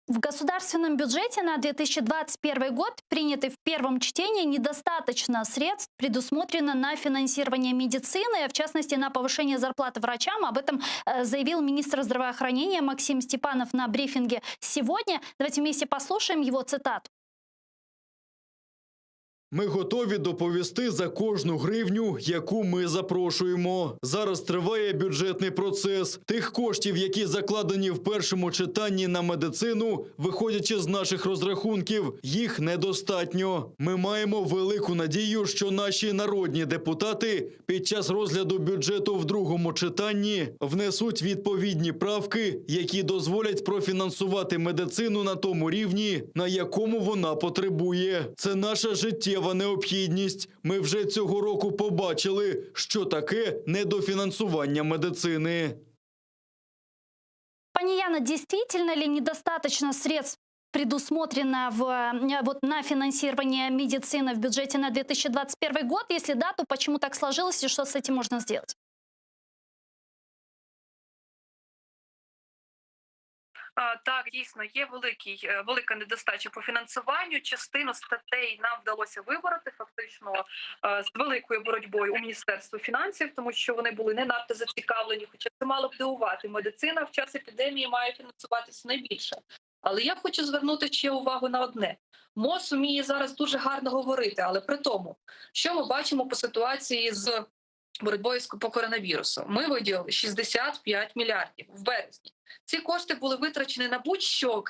В государственном бюджете на 2021 год, принятый в первом чтении, недостаточно средств предусмотрено на финансирование медицины, в частности, на повышение зарплаты врачам. Об этом заявил министр здравоохранения Максим Степанов на брифинге сегодня. Давайте вместе послушаем его цитату. Ми готові доповісти за кожну гривню, яку ми запрошуємо. Зараз триває бюджетний процес. Тих коштів, які закладені в першому читанні на медицину, виходячи з наших розрахунків, їх недостатньо. Ми маємо велику надію, що наші народні депутати під час розгляду бюджету в другому читанні внесуть відповідні правки, які дозволять профінансувати медицину на тому рівні, на якому вона потребує. Це наша життєва необхідність. Ми вже цього року побачили, що таке недофінансування медицини. Пані Яна, действительно ли недостаточно средств предусмотрено на финансирование медицины в бюджете на 2021 год? Если да, то почему так сложилось и что с этим можно сделать? Так, дійсно, є велика недостача по фінансуванню. Частину статей нам вдалося вибороти фактично з великою боротьбою у Міністерстві фінансів, тому що вони були не надто зацікавлені, хоча це мало б дивувати. Медицина в час епідемії має фінансуватися найбільше. Але я хочу звернути ще увагу на одне. МОЗ вміє зараз дуже гарно говорити, але при тому, що ми бачимо по ситуації з боротьбою по коронавірусу. Ми виділили 65 мільярдів в березні. Ці кошти були витрачені на будь-що,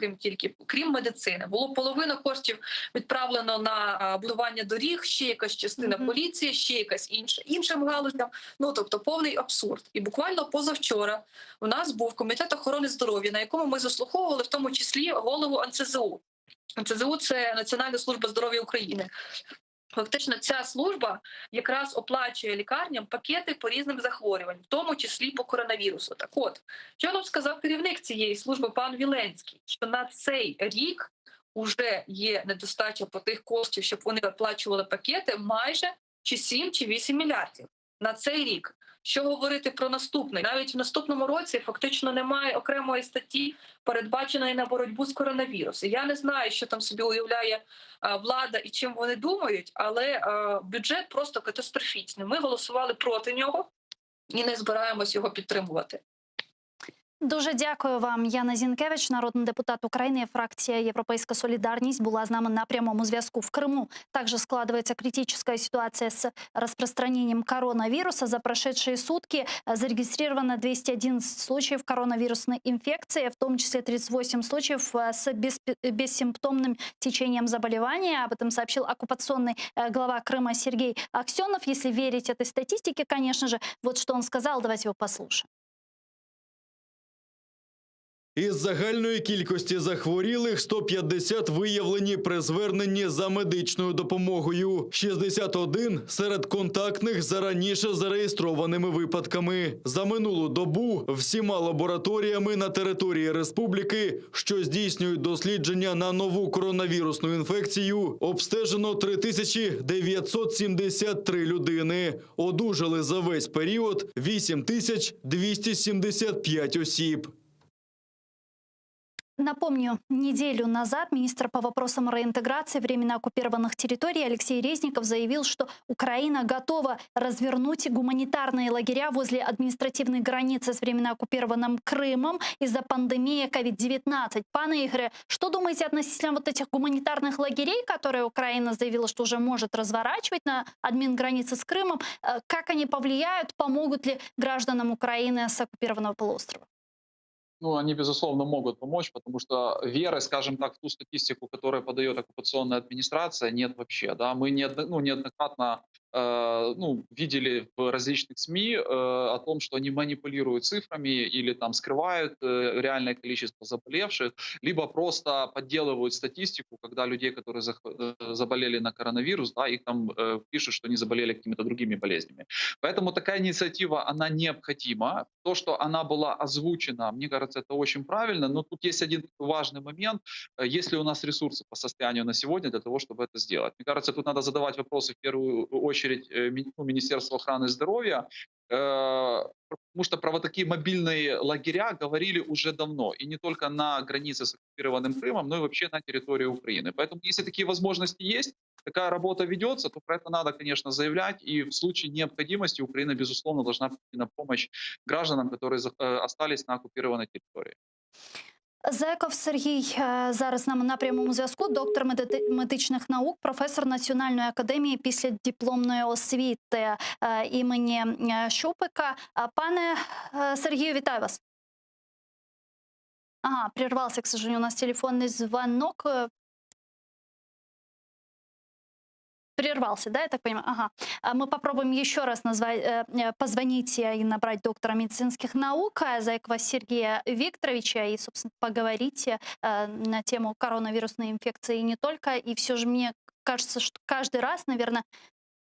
крім медицини. Було половина коштів відправлено на будування доріг, ще якась частина поліції, ще якась іншим галузям. Ну, тобто повний абсурд. І буквально позавчора у нас був Комітет охорони здоров'я, на якому ми заслуховували в тому числі голову НСЗУ. НСЗУ – це Національна служба здоров'я України. Фактично, ця служба якраз оплачує лікарням пакети по різним захворюванням, в тому числі по коронавірусу. Так от, що нам сказав керівник цієї служби пан Віленський, що на цей рік вже є недостача по тих коштів, щоб вони оплачували пакети майже чи 7, чи 8 мільярдів на цей рік. Що говорити про наступний? Навіть в наступному році фактично немає окремої статті, передбаченої на боротьбу з коронавірусом. Я не знаю, що там собі уявляє влада і чим вони думають, але бюджет просто катастрофічний. Ми голосували проти нього і не збираємось його підтримувати. Дуже дякую вам, Яна Зінкевич, народний депутат України, фракція «Європейська солідарність» була з нами на прямому зв'язку. В Крыму также складывается критическая ситуация с распространением коронавируса. За прошедшие сутки зарегистрировано 211 случаев коронавирусной инфекции, в том числе 38 случаев с бессимптомным течением заболевания. Об этом сообщил оккупационный глава Крыма Сергей Аксенов. Если верить этой статистике, конечно же, вот что он сказал, давайте его послушаем. Із загальної кількості захворілих 150 виявлені при зверненні за медичною допомогою. 61 серед контактних за раніше зареєстрованими випадками. За минулу добу всіма лабораторіями на території республіки, що здійснюють дослідження на нову коронавірусну інфекцію, обстежено 3973 людини. Одужали за весь період 8275 осіб. Напомню, неделю назад министр по вопросам реинтеграции временно оккупированных территорий Алексей Резников заявил, что Украина готова развернуть гуманитарные лагеря возле административной границы с временно оккупированным Крымом из-за пандемии COVID-19. Пане Игоре, что думаете относительно вот этих гуманитарных лагерей, которые Украина заявила, что уже может разворачивать на админгранице с Крымом? Как они повлияют, помогут ли гражданам Украины с оккупированного полуострова? Ну, они, безусловно, могут помочь, потому что веры, скажем так, в ту статистику, которую подает оккупационная администрация, нет вообще. Да? Мы неоднократно ну, видели в различных СМИ о том, что они манипулируют цифрами или там скрывают реальное количество заболевших, либо просто подделывают статистику, когда людей, которые заболели на коронавирус, да, их там пишут, что они заболели какими-то другими болезнями. Поэтому такая инициатива, она необходима. То, что она была озвучена, мне кажется, это очень правильно, но тут есть один важный момент. Есть ли у нас ресурсы по состоянию на сегодня для того, чтобы это сделать? Мне кажется, тут надо задавать вопросы в первую очередь Министерству охраны здоровья, потому что про вот такие мобильные лагеря говорили уже давно, и не только на границе с оккупированным Крымом, но и вообще на территории Украины. Поэтому если такие возможности есть, такая работа ведется, то про это надо, конечно, заявлять, и в случае необходимости Украина, безусловно, должна прийти на помощь гражданам, которые остались на оккупированной территории. Заяков Сергій зараз з нами на прямому зв'язку, доктор медичних наук, професор Національної академії післядипломної освіти імені Шупика. Пане Сергію, вітаю вас. Ага, прервался, к сожалению, у нас телефонный звонок. Прервался, да, я так понимаю? Ага. Мы попробуем еще раз позвонить и набрать доктора медицинских наук Заякова Сергея Викторовича и, собственно, поговорить на тему коронавирусной инфекции и не только. И все же мне кажется, что каждый раз, наверное,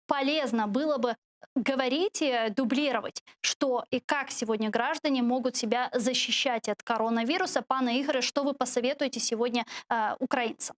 полезно было бы говорить и дублировать, что и как сегодня граждане могут себя защищать от коронавируса. Пане Игоре, что вы посоветуете сегодня украинцам?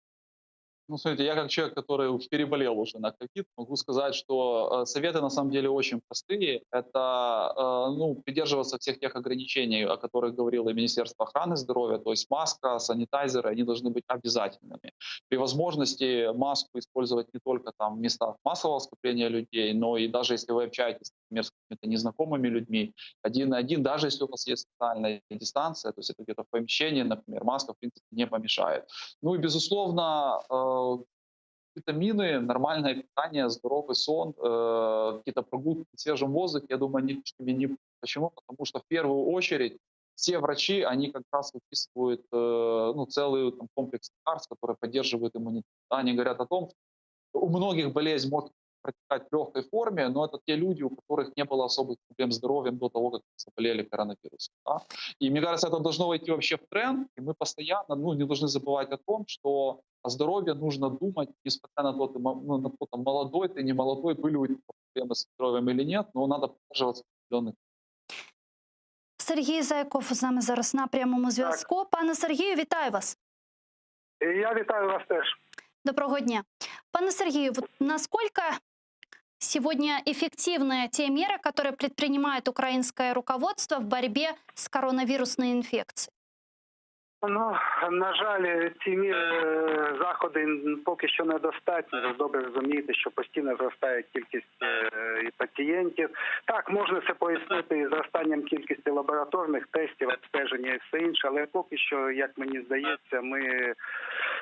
Ну, смотрите, я как человек, который переболел уже на ковид, могу сказать, что советы на самом деле очень простые. Это ну, придерживаться всех тех ограничений, о которых говорило и Министерство охраны здоровья, то есть маска, санитайзеры, они должны быть обязательными. При возможности маску использовать не только там в местах массового скопления людей, но и даже если вы общаетесь, например, с какими-то незнакомыми людьми, один на один, даже если у вас есть социальная дистанция, то есть это где-то в помещении, например, маска, в принципе, не помешает. Ну и, безусловно, витамины, нормальное питание, здоровый сон, какие-то прогулки в свежем воздухе, я думаю, они не. Почему? Потому что в первую очередь все врачи, они как раз выписывают ну, целый там, комплекс лекарств, которые поддерживают иммунитет. Они говорят о том, что у многих болезнь может протекать в легкой форме, но это те люди, у которых не было особых проблем с здоровьем до того, как заболели коронавирусом. Да? И мне кажется, это должно войти вообще в тренд, и мы постоянно не должны забывать о том, что о здоровье нужно думать, несмотря на то, на то там, молодой ты, не молодой, были у тебя проблемы с здоровьем или нет, но надо придерживаться определенных. Сергій Заяков з нами зараз на прямому зв'язку. Пане Сергію, вітаю вас. Я вітаю вас теж. Доброго дня. Пане Сергію, вот насколько сегодня эффективны те меры, которые предпринимает украинское руководство в борьбе с коронавирусной інфекцією? Ну, на жаль, ці заходи поки що недостатні. Ви добре розумієте, що постійно зростає кількість і пацієнтів. Так, можна це пояснити і зростанням кількості лабораторних тестів, обстеження і все інше, але поки що, як мені здається, ми,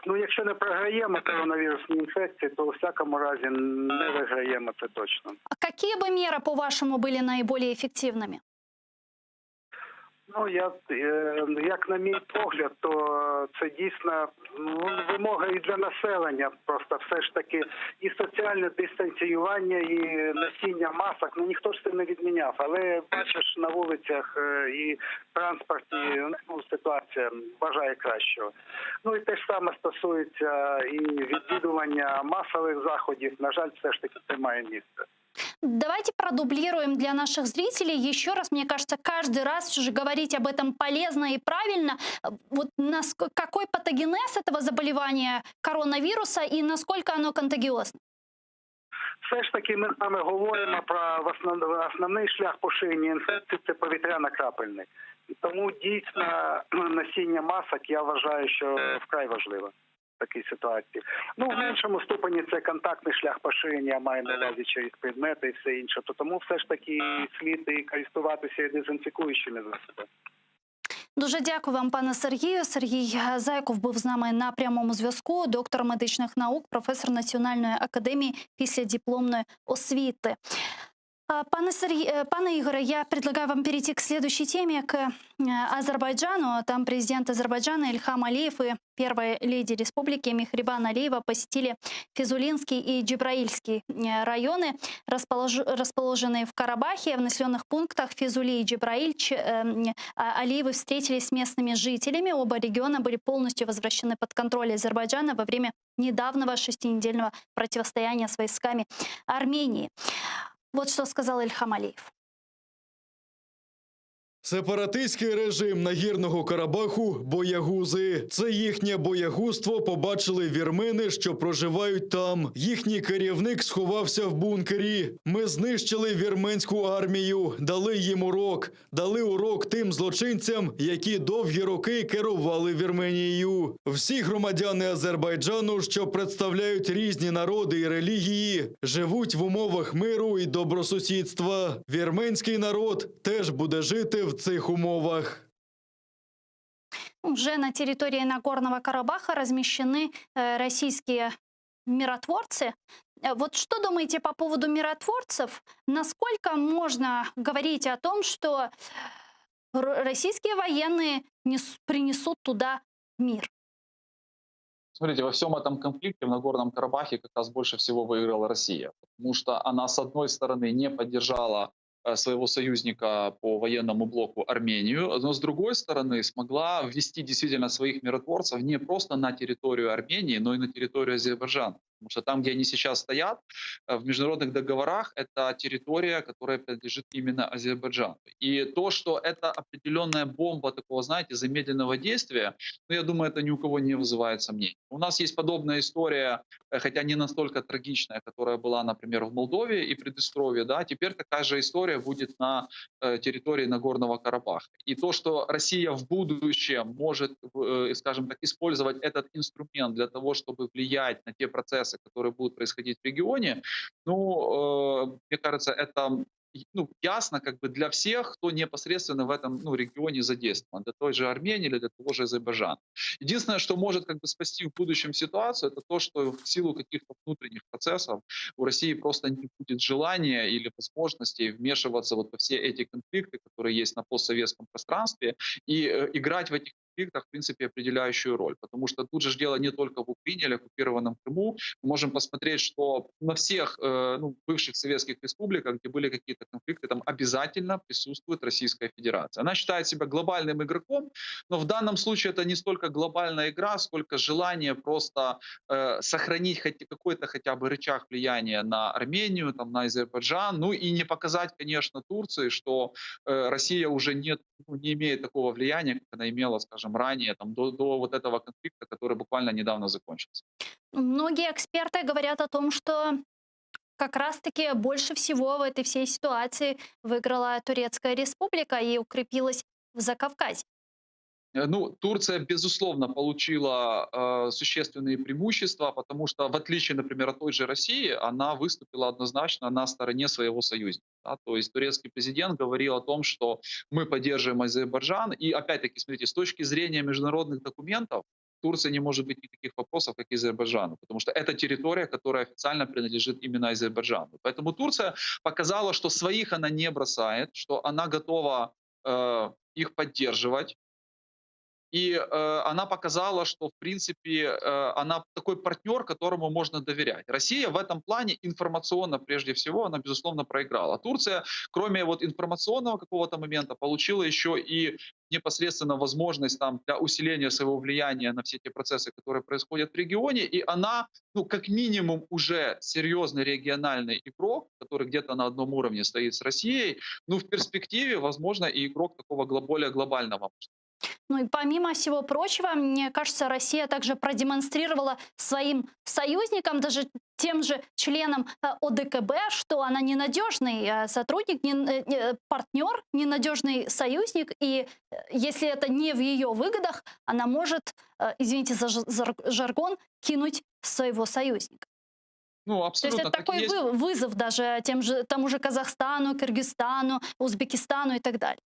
ну, якщо не програємо коронавірусні інфекції, то у всякому разі не виграємо, це точно. А які б міри, по-вашому, були найбільш ефективними? Ну, як на мій погляд, то це дійсно вимога і для населення. Просто все ж таки і соціальне дистанціювання, і носіння масок. Ну, ніхто ж це не відміняв. Але бачиш, на вулицях і транспорті ситуація бажає кращого. Ну і те ж саме стосується і відвідування масових заходів. На жаль, все ж таки це має місце. Давайте продублируем для наших зрителей еще раз. Мне кажется, каждый раз уже говорить об этом полезно и правильно. Вот какой патогенез этого заболевания коронавируса и насколько оно контагиозно? Все ж таки ми з вами говоримо про основний шлях поширення інфекції – це повітряно-крапельний. Тому дійсно носіння масок, я вважаю, що вкрай важливо. Такій ситуації. Ну, в меншому ступені це контактний шлях поширення, має на увазі через предмети і все інше. То тому все ж таки слід і користуватися дезінфікуючими засобами. Дуже дякую вам, пане Сергію. Сергій Заяков був з нами на прямому зв'язку, доктор медичних наук, професор Національної академії післядипломної освіти. Пане Игоре, я предлагаю вам перейти к следующей теме, к Азербайджану. Там президент Азербайджана Ильхам Алиев и первая леди республики Мехрибан Алиева посетили Физулинский и Джибраильский районы, расположенные в Карабахе. В населенных пунктах Физули и Джибраиль Алиевы встретились с местными жителями. Оба региона были полностью возвращены под контроль Азербайджана во время недавнего 6-недельного противостояния с войсками Армении. Вот что сказал Ильхам Алиев. Сепаратистський режим Нагірного Карабаху – боягузи. Це їхнє боягузтво побачили вірмени, що проживають там. Їхній керівник сховався в бункері. Ми знищили вірменську армію, дали їм урок. Дали урок тим злочинцям, які довгі роки керували Вірменією. Всі громадяни Азербайджану, що представляють різні народи і релігії, живуть в умовах миру і добросусідства. Вірменський народ теж буде жити в цих умовах. Уже на территории Нагорного Карабаха размещены российские миротворцы. Вот что думаете по поводу миротворцев? Насколько можно говорить о том, что российские военные принесут туда мир? Смотрите, во всем этом конфликте в Нагорном Карабахе как раз больше всего выиграла Россия, потому что она, с одной стороны, не поддержала своего союзника по военному блоку Армению, но с другой стороны смогла ввести действительно своих миротворцев не просто на территорию Армении, но и на территорию Азербайджана. Потому что там, где они сейчас стоят, в международных договорах, это территория, которая принадлежит именно Азербайджану. И то, что это определенная бомба такого, знаете, замедленного действия, ну, я думаю, это ни у кого не вызывает сомнений. У нас есть подобная история, хотя не настолько трагичная, которая была, например, в Молдове и Приднестровье, да, теперь такая же история будет на территории Нагорного Карабаха. И то, что Россия в будущем может, скажем так, использовать этот инструмент для того, чтобы влиять на те процессы, которые будут происходить в регионе, ну, мне кажется, это ясно как бы для всех, кто непосредственно в этом регионе задействован, для той же Армении или для того же Азербайджана. Единственное, что может как бы спасти в будущем ситуацию, это то, что в силу каких-то внутренних процессов у России просто не будет желания или возможности вмешиваться вот во все эти конфликты, которые есть на постсоветском пространстве, и играть в этих конфликтах, в принципе, определяющую роль. Потому что тут же дело не только в Украине или оккупированном Крыму. Мы можем посмотреть, что на всех бывших советских республиках, где были какие-то конфликты, там обязательно присутствует Российская Федерация. Она считает себя глобальным игроком, но в данном случае это не столько глобальная игра, сколько желание просто сохранить какой-то хотя бы рычаг влияния на Армению, там, на Азербайджан, ну и не показать, конечно, Турции, что Россия уже не имеет такого влияния, как она имела, скажем, ранее, там, до вот этого конфликта, который буквально недавно закончился. Многие эксперты говорят о том, что как раз-таки больше всего в этой всей ситуации выиграла Турецкая республика и укрепилась в Закавказье. Ну, Турция, безусловно, получила существенные преимущества, потому что, в отличие, например, от той же России, она выступила однозначно на стороне своего союзника. Да? То есть турецкий президент говорил о том, что мы поддерживаем Азербайджан. И, опять-таки, смотрите, с точки зрения международных документов, Турции не может быть никаких вопросов, как и Азербайджану, потому что это территория, которая официально принадлежит именно Азербайджану. Поэтому Турция показала, что своих она не бросает, что она готова их поддерживать. И она показала, что, в принципе, она такой партнер, которому можно доверять. Россия в этом плане информационно, прежде всего, она, безусловно, проиграла. Турция, кроме вот информационного какого-то момента, получила еще и непосредственно возможность там, для усиления своего влияния на все те процессы, которые происходят в регионе. И она, ну, как минимум, уже серьезный региональный игрок, который где-то на одном уровне стоит с Россией. Ну, в перспективе, возможно, и игрок такого более глобального масштаба. Ну и помимо всего прочего, мне кажется, Россия также продемонстрировала своим союзникам, даже тем же членам ОДКБ, что она ненадежный сотрудник, партнер, ненадежный союзник, и если это не в ее выгодах, она может, извините за жаргон, кинуть своего союзника. Ну, абсолютно. То есть это такой вызов даже тому же Казахстану, Кыргызстану, Узбекистану и так далее.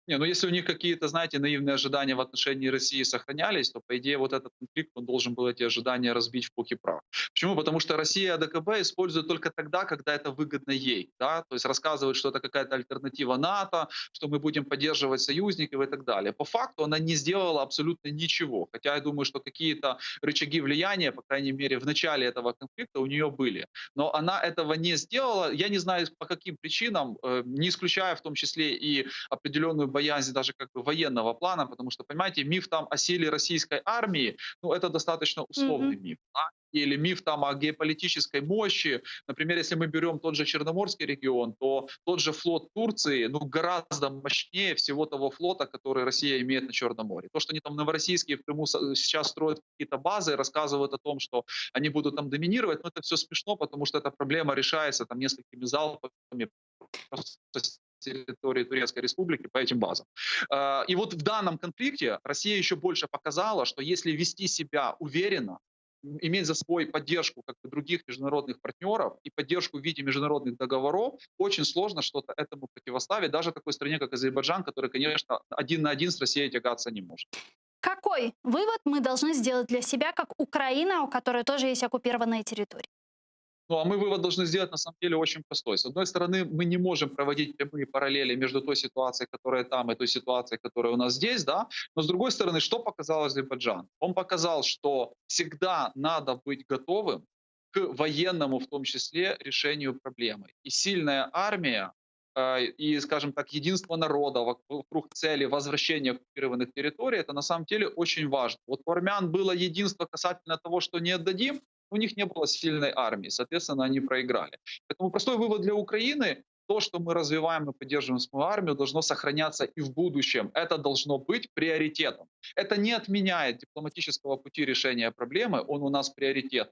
Не, ну если у них какие-то, знаете, наивные ожидания в отношении России сохранялись, то, по идее, вот этот конфликт, он должен был эти ожидания разбить в пух и прах. Почему? Потому что Россия АДКБ использует только тогда, когда это выгодно ей. Да? То есть рассказывает, что это какая-то альтернатива НАТО, что мы будем поддерживать союзников и так далее. По факту она не сделала абсолютно ничего. Хотя я думаю, что какие-то рычаги влияния, по крайней мере, в начале этого конфликта у нее были. Но она этого не сделала. Я не знаю, по каким причинам, не исключая в том числе и определенную боязнь даже как бы военного плана, потому что, понимаете, миф там о силе российской армии, ну, это достаточно условный миф. Да? Или миф там о геополитической мощи. Например, если мы берем тот же Черноморский регион, то тот же флот Турции, ну, гораздо мощнее всего того флота, который Россия имеет на Черном море. То, что они там новороссийские в Крыму сейчас строят какие-то базы, рассказывают о том, что они будут там доминировать, но это все смешно, потому что эта проблема решается там несколькими залпами с территории Турецкой Республики по этим базам. И вот в данном конфликте Россия еще больше показала, что если вести себя уверенно, иметь за собой поддержку как бы других международных партнеров и поддержку в виде международных договоров, очень сложно что-то этому противоставить, даже такой стране, как Азербайджан, который, конечно, один на один с Россией тягаться не может. Какой вывод мы должны сделать для себя, как Украина, у которой тоже есть оккупированные территории? Ну, а мы вывод должны сделать, на самом деле, очень простой. С одной стороны, мы не можем проводить прямые параллели между той ситуацией, которая там, и той ситуацией, которая у нас здесь, да. Но с другой стороны, что показал Азербайджан? Он показал, что всегда надо быть готовым к военному, в том числе, решению проблемы. И сильная армия, и, скажем так, единство народа вокруг цели возвращения оккупированных территорий, это на самом деле очень важно. Вот у армян было единство касательно того, что не отдадим, у них не было сильной армии, соответственно, они проиграли. Поэтому простой вывод для Украины: то, что мы развиваем и поддерживаем свою армию, должно сохраняться и в будущем. Это должно быть приоритетом. Это не отменяет дипломатического пути решения проблемы, он у нас приоритет.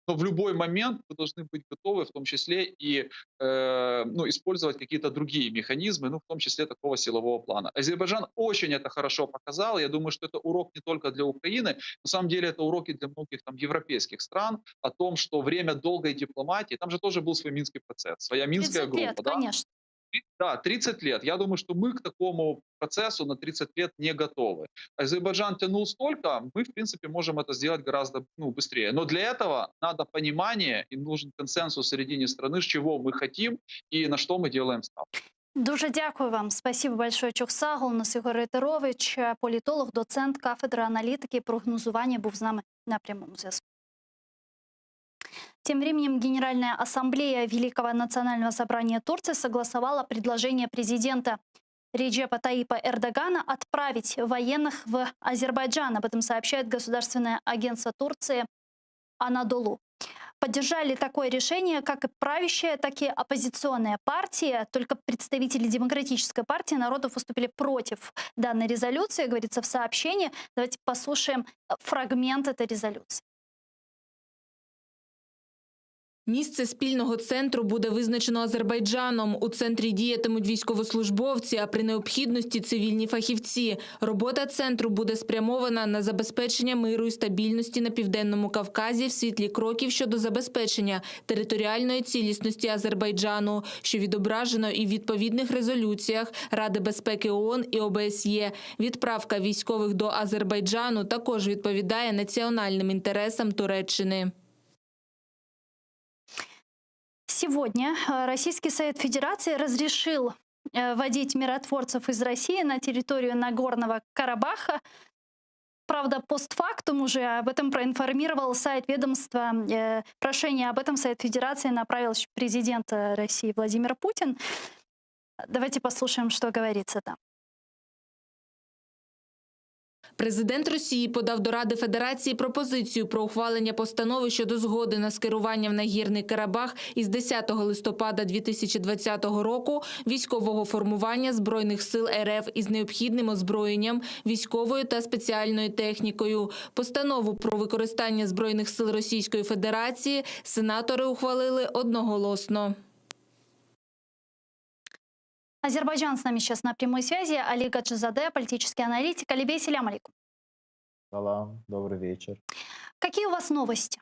Но в любой момент вы должны быть готовы, в том числе и использовать какие-то другие механизмы, ну, в том числе такого силового плана. Азербайджан очень это хорошо показал. Я думаю, что это урок не только для Украины, на самом деле это уроки для многих там европейских стран о том, что время долгой дипломатии, там же тоже был свой Минский процесс, своя Минская 30 группа. лет, Да? конечно. Да, 30 лет. Я думаю, что мы к такому процессу на 30 лет не готовы. Азербайджан тянул столько, мы, в принципе, можем это сделать гораздо быстрее. Но для этого надо понимание и нужен консенсус в середине страны, с чего мы хотим и на что мы делаем ставку. Дуже дякую вам. Спасибо большое, Чокса. Голнас Ігор Рейтерович, політолог, доцент кафедри аналітики і прогнозування, був з нами на прямому зв'язку. Тем временем Генеральная ассамблея Великого национального собрания Турции согласовала предложение президента Реджепа Таипа Эрдогана отправить военных в Азербайджан. Об этом сообщает государственное агентство Турции Анадолу. Поддержали такое решение как и правящая, так и оппозиционная партия. Только представители Демократической партии народов выступили против данной резолюции, говорится в сообщении. Давайте послушаем фрагмент этой резолюции. Місце спільного центру буде визначено Азербайджаном. У центрі діятимуть військовослужбовці, а при необхідності – цивільні фахівці. Робота центру буде спрямована на забезпечення миру і стабільності на Південному Кавказі в світлі кроків щодо забезпечення територіальної цілісності Азербайджану, що відображено і в відповідних резолюціях Ради безпеки ООН і ОБСЄ. Відправка військових до Азербайджану також відповідає національним інтересам Туреччини. Сегодня Российский Совет Федерации разрешил вводить миротворцев из России на территорию Нагорного Карабаха. Правда, постфактум уже об этом проинформировал сайт ведомства. Прошение об этом Совет Федерации направил президент России Владимир Путин. Давайте послушаем, что говорится там. Президент Росії подав до Ради Федерації пропозицію про ухвалення постанови щодо згоди на скерування в Нагірний Карабах із 10 листопада 2020 року військового формування Збройних сил РФ із необхідним озброєнням, військовою та спеціальною технікою. Постанову про використання Збройних сил Російської Федерації сенатори ухвалили одноголосно. Азербайджан с нами сейчас на прямой связи. Али Гаджизаде, политический аналитик. Алибей, селям алейкум. Салам, добрый вечер. Какие у вас новости?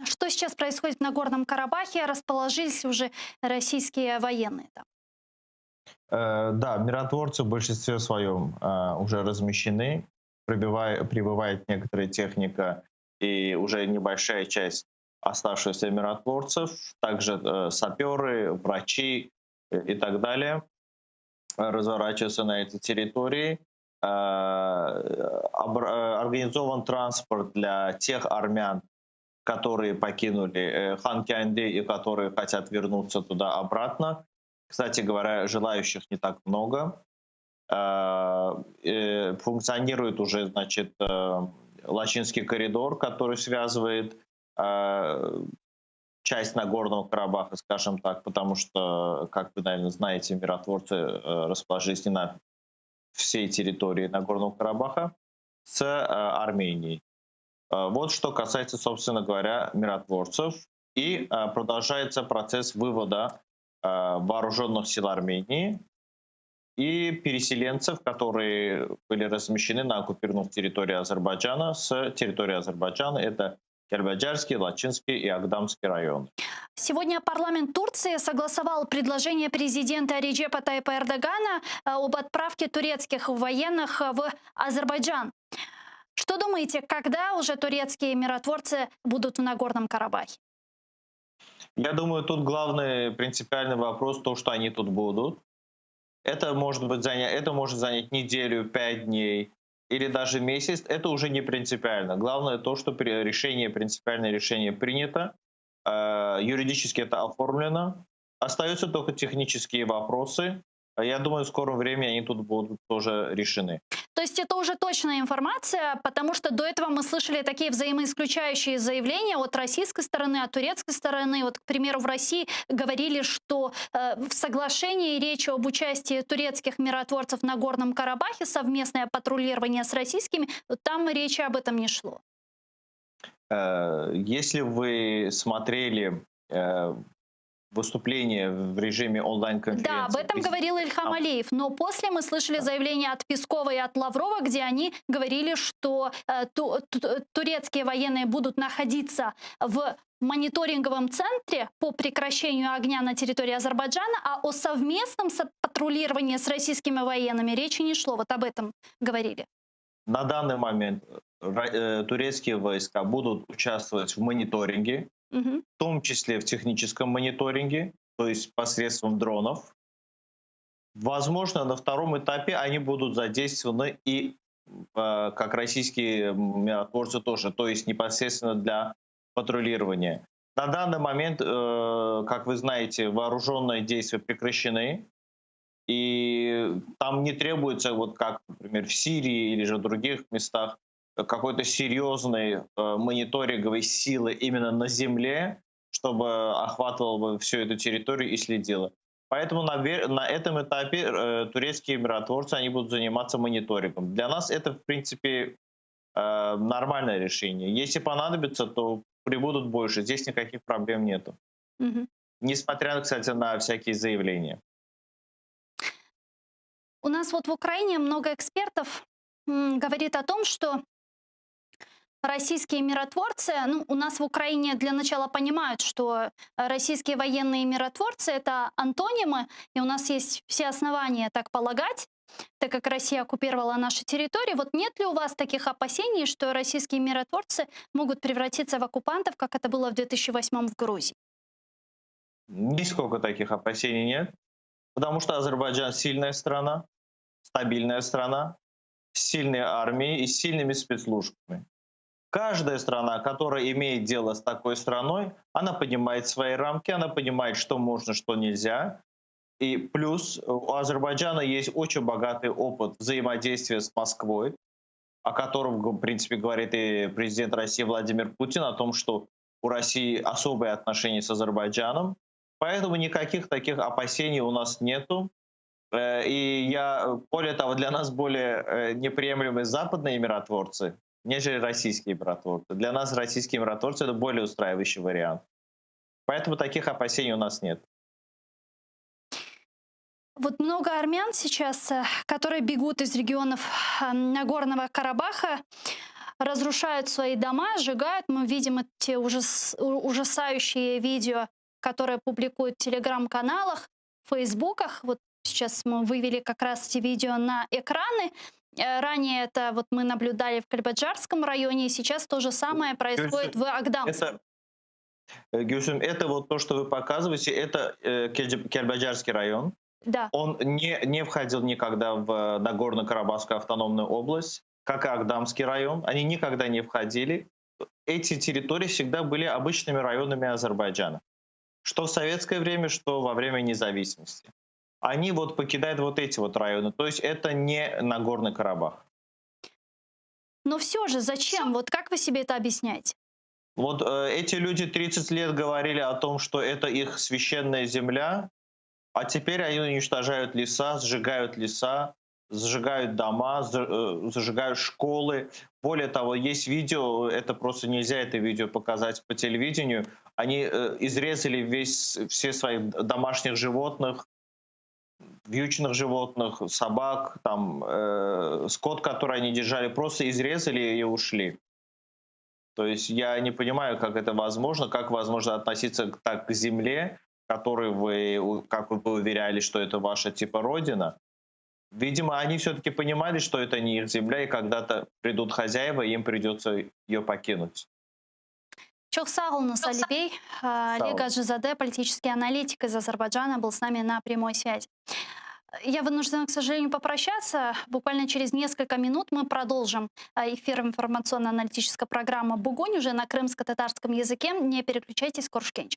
Что сейчас происходит в Нагорном Карабахе? Расположились уже российские военные там? Да, миротворцы в большинстве своем уже размещены, прибывает некоторая техника и уже небольшая часть оставшихся миротворцев, также саперы, врачи и так далее разворачиваются на этой территории. Организован транспорт для тех армян, которые покинули Хан-Кянди и которые хотят вернуться туда обратно. Кстати говоря, желающих не так много. Функционирует уже, значит, Лачинский коридор, который связывает часть Нагорного Карабаха, скажем так, потому что, как вы, наверное, знаете, миротворцы расположились не на всей территории Нагорного Карабаха с Арменией. Вот что касается, собственно говоря, миротворцев. И продолжается процесс вывода вооруженных сил Армении и переселенцев, которые были размещены на оккупированных территориях Азербайджана. С территории Азербайджана это Кельбаджарский, Лачинский и Агдамский районы. Сегодня парламент Турции согласовал предложение президента Реджепа Тайипа Эрдогана об отправке турецких военных в Азербайджан. Что думаете, когда уже турецкие миротворцы будут в Нагорном Карабахе? Я думаю, тут главный принципиальный вопрос то, что они тут будут. Это может занять неделю, 5 дней или даже месяц. Это уже не принципиально. Главное то, что принципиальное решение принято, юридически это оформлено. Остаются только технические вопросы. Я думаю, в скором времени они тут будут тоже решены. То есть это уже точная информация, потому что до этого мы слышали такие взаимоисключающие заявления от российской стороны, от турецкой стороны. Вот, к примеру, в России говорили, что в соглашении речь об участии турецких миротворцев в Нагорном Карабахе, совместное патрулирование с российскими, там речи об этом не шло. Если вы смотрели выступление в режиме онлайн-конференции. Да, об этом говорил Ильхам Алиев. Но после мы слышали заявление от Пескова и от Лаврова, где они говорили, что турецкие военные будут находиться в мониторинговом центре по прекращению огня на территории Азербайджана, а о совместном патрулировании с российскими военными речи не шло. Вот об этом говорили. На данный момент турецкие войска будут участвовать в мониторинге, в том числе в техническом мониторинге, то есть посредством дронов. Возможно, на втором этапе они будут задействованы и как российские миротворцы тоже, то есть непосредственно для патрулирования. На данный момент, как вы знаете, вооруженные действия прекращены, и там не требуется, вот как, например, в Сирии или же в других местах, какой-то серьезной мониторинговой силы именно на земле, чтобы охватывала бы всю эту территорию и следила. Поэтому на этом этапе турецкие миротворцы они будут заниматься мониторингом. Для нас это, в принципе, нормальное решение. Если понадобится, то прибудут больше. Здесь никаких проблем нету. Несмотря, кстати, на всякие заявления. У нас вот в Украине много экспертов говорит о том, что российские миротворцы, ну, у нас в Украине для начала понимают, что российские военные миротворцы — это антонимы, и у нас есть все основания так полагать, так как Россия оккупировала наши территории. Вот нет ли у вас таких опасений, что российские миротворцы могут превратиться в оккупантов, как это было в 2008 в Грузии? Нисколько таких опасений нет, потому что Азербайджан сильная страна, стабильная страна, с сильной армией и с сильными спецслужбами. Каждая страна, которая имеет дело с такой страной, она понимает свои рамки, она понимает, что можно, что нельзя. И плюс у Азербайджана есть очень богатый опыт взаимодействия с Москвой, о котором, в принципе, говорит и президент России Владимир Путин, о том, что у России особые отношения с Азербайджаном. Поэтому никаких таких опасений у нас нету. И более того, для нас более неприемлемы западные миротворцы, нежели российские миротворцы. Для нас российские миротворцы — это более устраивающий вариант. Поэтому таких опасений у нас нет. Вот много армян сейчас, которые бегут из регионов Нагорного Карабаха, разрушают свои дома, сжигают. Мы видим эти ужасающие видео, которые публикуют в телеграм-каналах, в фейсбуках. Вот Сейчас мы вывели как раз эти видео на экраны. Ранее это вот мы наблюдали в Кальбаджарском районе, и сейчас то же самое происходит в Агдамске. Гюсюм, это вот то, что вы показываете, это Кельбаджарский район. Да. Он не входил никогда в Нагорно-Карабахскую автономную область, как и Агдамский район. Они никогда не входили. Эти территории всегда были обычными районами Азербайджана. Что в советское время, что во время независимости. Они вот покидают вот эти вот районы. То есть это не Нагорный Карабах. Но все же зачем? Вот как вы себе это объясняете? Вот эти люди 30 лет говорили о том, что это их священная земля, а теперь они уничтожают леса, сжигают дома, зажигают школы. Более того, есть видео, это просто нельзя это видео показать по телевидению. Они изрезали все своих домашних животных, вьючных животных, собак, там, скот, который они держали, просто изрезали и ушли. То есть я не понимаю, как это возможно, как возможно относиться так к земле, которой вы, как вы уверяли, что это ваша типа родина. Видимо, они все-таки понимали, что это не их земля, и когда-то придут хозяева, и им придется ее покинуть. Чохсагулна Салибей, Олег Аджизаде, политический аналитик из Азербайджана, был с нами на прямой связи. Я вынуждена, к сожалению, попрощаться. Буквально через несколько минут мы продолжим эфир информационно-аналитической программы «Бугунь» уже на крымско-татарском языке. Не переключайтесь, Коршкенч.